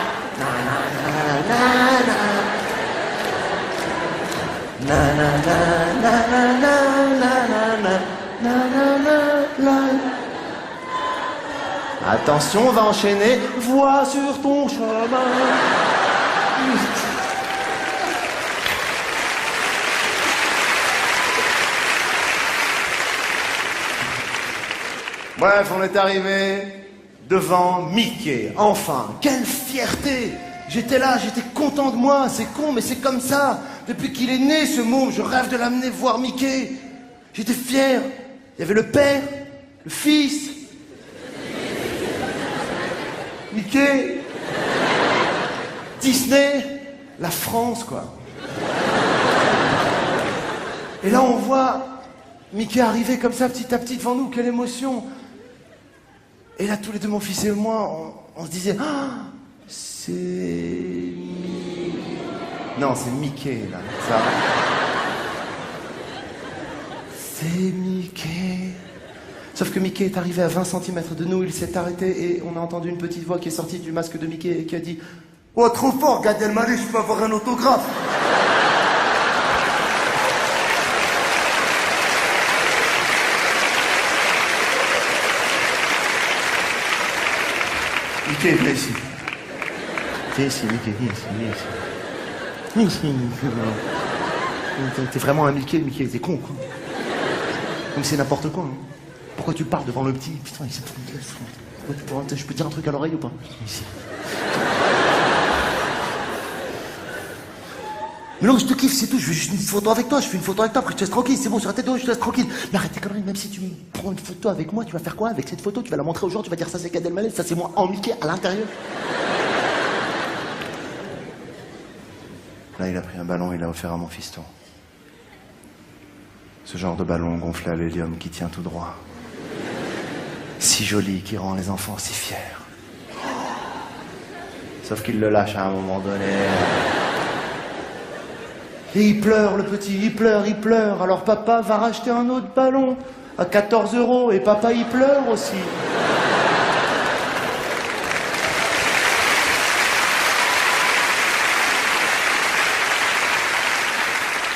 [SPEAKER 1] Attention, on va enchaîner. Vois sur ton chemin. Bref, on est arrivé devant Mickey, enfin. Quelle fierté! J'étais là, j'étais content de moi, c'est con, mais c'est comme ça. Depuis qu'il est né, ce môme, je rêve de l'amener voir Mickey. J'étais fier. Il y avait le père, le fils. Mickey. Disney, la France, quoi. Et là, on voit Mickey arriver comme ça, petit à petit, devant nous. Quelle émotion! Et là, tous les deux, mon fils et moi, on se disait ah, c'est... Non, c'est Mickey, là. Ça... C'est Mickey. Sauf que Mickey est arrivé à 20 cm de nous, il s'est arrêté et on a entendu une petite voix qui est sortie du masque de Mickey et qui a dit « Oh, trop fort, Gad Elmaleh, je peux avoir un autographe !» Mickey, viens ici. Viens ici, Mickey, viens ici, viens ici. Viens ici, Mickey. T'es vraiment un Mickey, Mickey, t'es con, quoi. Comme c'est n'importe quoi, hein. Pourquoi tu parles devant le petit? Putain, il s'est... Je peux te dire un truc à l'oreille ou pas? Ici. Mais non, je te kiffe, c'est tout. Je veux juste une photo avec toi. Je fais une photo avec toi, après je te laisse tranquille. C'est bon, sur la tête de haut, je te laisse tranquille. Mais arrête tes conneries, même si tu me prends une photo avec moi, tu vas faire quoi avec cette photo? Tu vas la montrer aux gens, tu vas dire ça c'est Gad Elmaleh, ça c'est moi en Mickey à l'intérieur. Là, il a pris un ballon, il l'a offert à mon fiston. Ce genre de ballon gonflé à l'hélium qui tient tout droit. Si joli, qui rend les enfants si fiers. Sauf qu'il le lâche à un moment donné. Et il pleure, le petit, il pleure, il pleure. Alors papa va racheter un autre ballon à 14 € et papa il pleure aussi.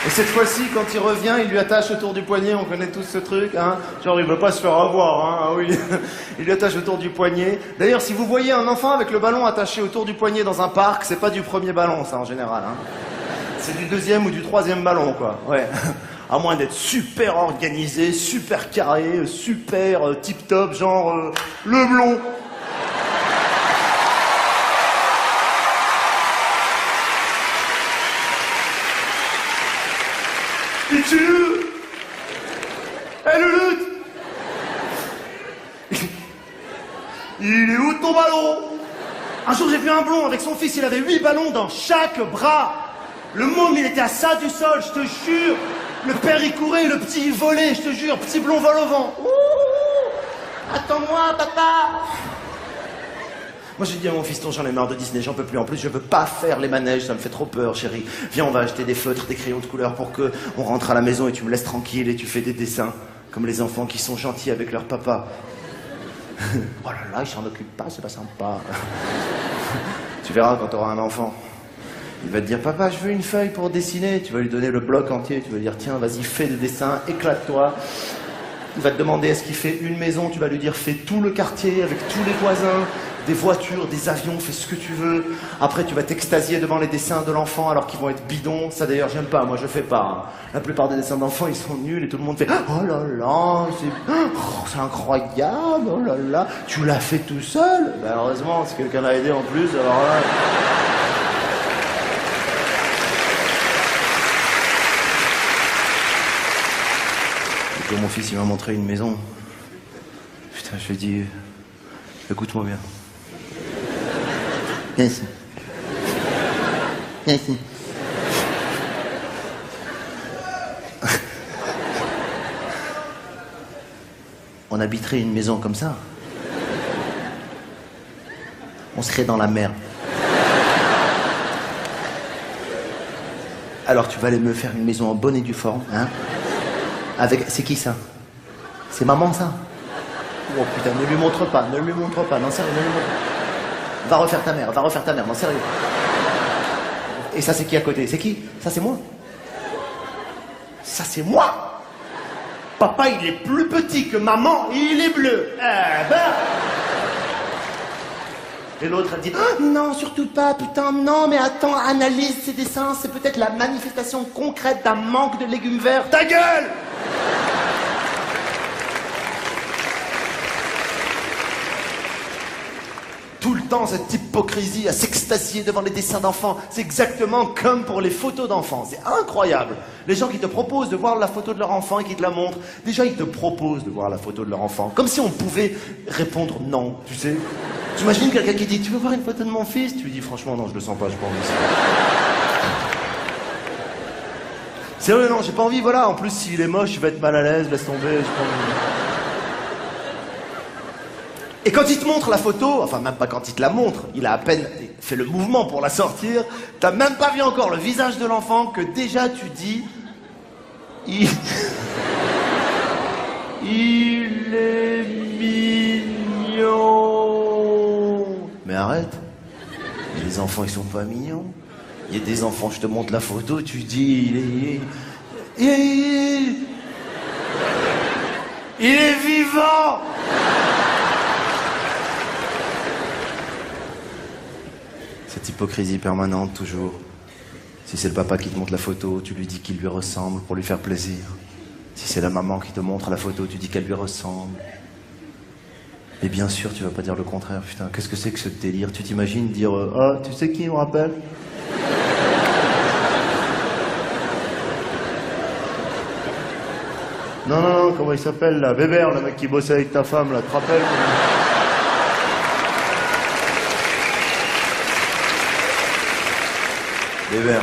[SPEAKER 1] Et cette fois-ci, quand il revient, il lui attache autour du poignet, on connaît tous ce truc, hein. Genre, il veut pas se faire avoir, hein, ah oui. Il lui attache autour du poignet. D'ailleurs, si vous voyez un enfant avec le ballon attaché autour du poignet dans un parc, c'est pas du premier ballon, ça, en général, hein. C'est du deuxième ou du troisième ballon, quoi, ouais. À moins d'être super organisé, super carré, super tip-top, genre, le blond. Et tu... Eh, le lutte. Il est où ton ballon? Un jour j'ai vu un blond avec son fils, il avait 8 ballons dans chaque bras. Le môme il était à ça du sol, je te jure. Le père il courait, le petit il volait, je te jure. Petit blond vole au vent. Ouh, attends-moi papa. Moi j'ai dit à mon fiston, j'en ai marre de Disney, j'en peux plus. En plus je veux pas faire les manèges, ça me fait trop peur chérie. Viens on va acheter des feutres, des crayons de couleur pour que on rentre à la maison et tu me laisses tranquille et tu fais des dessins. Comme les enfants qui sont gentils avec leur papa. Oh là là, il s'en occupe pas, c'est pas sympa. Tu verras quand tu auras un enfant. Il va te dire, papa, je veux une feuille pour dessiner. Tu vas lui donner le bloc entier. Tu vas lui dire, tiens, vas-y, fais des dessins, éclate-toi. Il va te demander, est-ce qu'il fait une maison? Tu vas lui dire, fais tout le quartier avec tous les voisins, des voitures, des avions, fais ce que tu veux. Après, tu vas t'extasier devant les dessins de l'enfant alors qu'ils vont être bidons. Ça, d'ailleurs, j'aime pas. Moi, je fais pas. La plupart des dessins d'enfants, ils sont nuls et tout le monde fait, oh là là, c'est incroyable, oh là là. Tu l'as fait tout seul? Ben, heureusement, si quelqu'un l'a aidé en plus, alors là... Mon fils, il m'a montré une maison. Putain, je lui ai dit, écoute-moi bien. Viens ici. Viens ici. On habiterait une maison comme ça. On serait dans la mer. Alors tu vas aller me faire une maison en bonne et due forme, hein? Avec... C'est qui ça? C'est maman ça? Oh putain, ne lui montre pas, non sérieux, ne lui montre pas. Va refaire ta mère, non sérieux. Et ça c'est qui à côté? C'est qui? Ça c'est moi. Ça c'est moi. Papa il est plus petit que maman et il est bleu. Eh ben... Et l'autre elle dit, oh, non surtout pas, putain, non mais attends, analyse ces dessins, c'est peut-être la manifestation concrète d'un manque de légumes verts. Ta gueule! Tout le temps, cette hypocrisie à s'extasier devant les dessins d'enfants. C'est exactement comme pour les photos d'enfants. C'est incroyable. Les gens qui te proposent de voir la photo de leur enfant et qui te la montrent, déjà ils te proposent de voir la photo de leur enfant. Comme si on pouvait répondre non, tu sais. T'imagines quelqu'un qui dit, tu veux voir une photo de mon fils? Tu lui dis, franchement, non, je le sens pas, j'ai pas envie. C'est vrai, non, j'ai pas envie, voilà. En plus, s'il est moche, il va être mal à l'aise, laisse tomber, j'ai pas envie. Et quand il te montre la photo, enfin même pas quand il te la montre, il a à peine fait le mouvement pour la sortir, t'as même pas vu encore le visage de l'enfant que déjà tu dis... Il est mignon. Mais arrête. Et les enfants ils sont pas mignons. Il y a des enfants, je te montre la photo, tu dis il est vivant. Cette hypocrisie permanente, toujours. Si c'est le papa qui te montre la photo, tu lui dis qu'il lui ressemble pour lui faire plaisir. Si c'est la maman qui te montre la photo, tu dis qu'elle lui ressemble. Et bien sûr, tu vas pas dire le contraire. Putain, qu'est-ce que c'est que ce délire? Tu t'imagines dire ah, tu sais qui me rappelle? Non, non, non, comment il s'appelle là? Weber, le mec qui bossait avec ta femme là, tu te rappelles? Weber.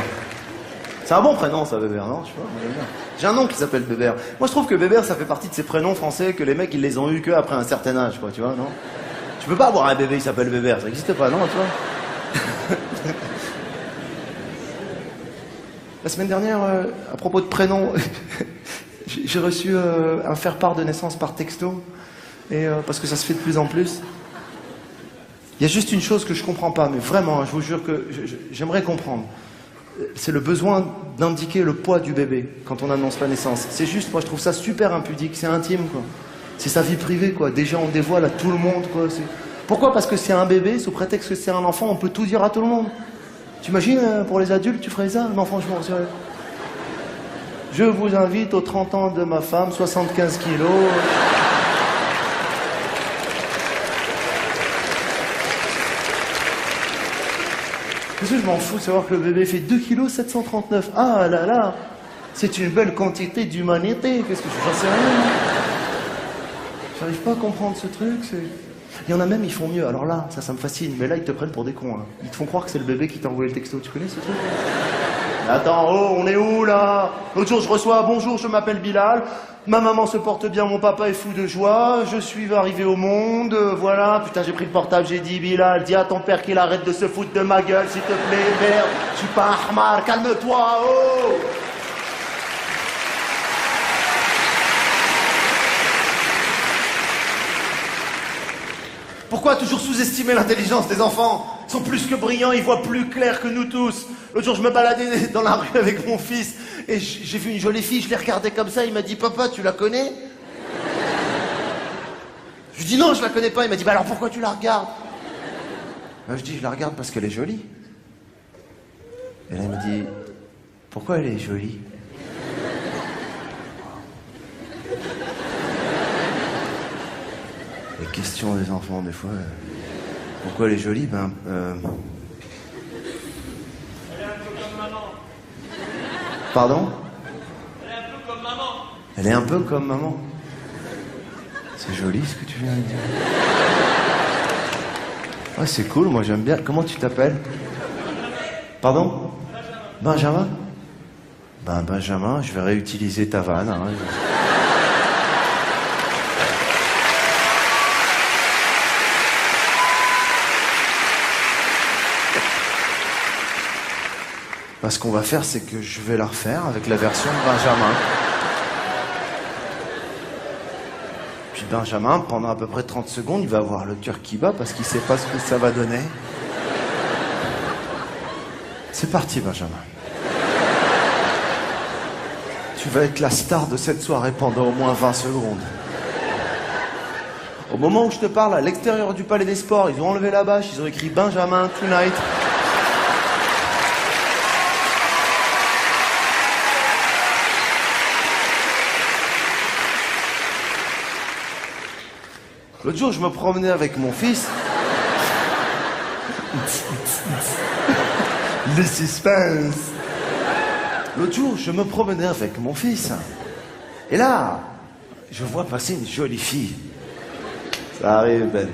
[SPEAKER 1] C'est un bon prénom ça, Weber, non? Je sais pas, moi j'aime bien. J'ai un oncle qui s'appelle Weber. Moi je trouve que Weber ça fait partie de ces prénoms français que les mecs ils les ont eu qu'après un certain âge, quoi, tu vois, non? Tu peux pas avoir un bébé qui s'appelle Weber, ça n'existe pas, non, tu vois? La semaine dernière, à propos de prénom, j'ai reçu un faire-part de naissance par texto, et parce que ça se fait de plus en plus. Il y a juste une chose que je comprends pas, mais vraiment, je vous jure que j'aimerais comprendre. C'est le besoin d'indiquer le poids du bébé quand on annonce la naissance. C'est juste, moi je trouve ça super impudique, c'est intime, quoi. C'est sa vie privée, quoi. Déjà on dévoile à tout le monde, quoi. Pourquoi? Parce que c'est un bébé, sous prétexte que c'est un enfant, on peut tout dire à tout le monde. T'imagines, pour les adultes, tu ferais ça? Non, franchement, sérieux. Je vous invite aux 30 ans de ma femme, 75 kilos. Qu'est-ce que je m'en fous de savoir que le bébé fait 2 kilos 739. Ah là là, c'est une belle quantité d'humanité. Qu'est-ce que j'en sais rien. J'arrive pas à comprendre ce truc. Il y en a même, ils font mieux. Alors là, ça me fascine. Mais là, ils te prennent pour des cons. Hein. Ils te font croire que c'est le bébé qui t'a envoyé le texto. Tu connais ce truc? Mais attends, oh, on est où là? L'autre jour, je reçois: bonjour, je m'appelle Bilal. Ma maman se porte bien, mon papa est fou de joie. Je suis arrivé au monde, voilà. Putain, j'ai pris le portable, j'ai dit: Bilal, dis à ton père qu'il arrête de se foutre de ma gueule, s'il te plaît, merde. Je suis pas Ahmar, calme-toi, oh! Pourquoi toujours sous-estimer l'intelligence des enfants? Ils sont plus que brillants, ils voient plus clair que nous tous. L'autre jour, je me baladais dans la rue avec mon fils et j'ai vu une jolie fille, je l'ai regardée comme ça, il m'a dit: papa, tu la connais? Je lui dis: non, je la connais pas. Il m'a dit: bah alors pourquoi tu la regardes? Là, je dis: je la regarde parce qu'elle est jolie. Et là, il me dit: pourquoi elle est jolie? Les questions des enfants, des fois. Pourquoi elle est jolie? Elle est un peu comme maman. Pardon? Elle est un peu comme maman. Elle est un peu comme maman. C'est joli ce que tu viens de dire. Ouais, c'est cool, moi j'aime bien. Comment tu t'appelles? Pardon? Benjamin. Ben Benjamin, je vais réutiliser ta vanne. Hein. Ce qu'on va faire, c'est que je vais la refaire avec la version de Benjamin. Puis Benjamin, pendant à peu près 30 secondes, il va avoir le cœur qui bat parce qu'il sait pas ce que ça va donner. C'est parti, Benjamin. Tu vas être la star de cette soirée pendant au moins 20 secondes. Au moment où je te parle, à l'extérieur du Palais des Sports, ils ont enlevé la bâche, ils ont écrit Benjamin Tonight. L'autre jour, je me promenais avec mon fils. Le suspense. L'autre jour, je me promenais avec mon fils. Et là, je vois passer une jolie fille. Ça arrive, Ben.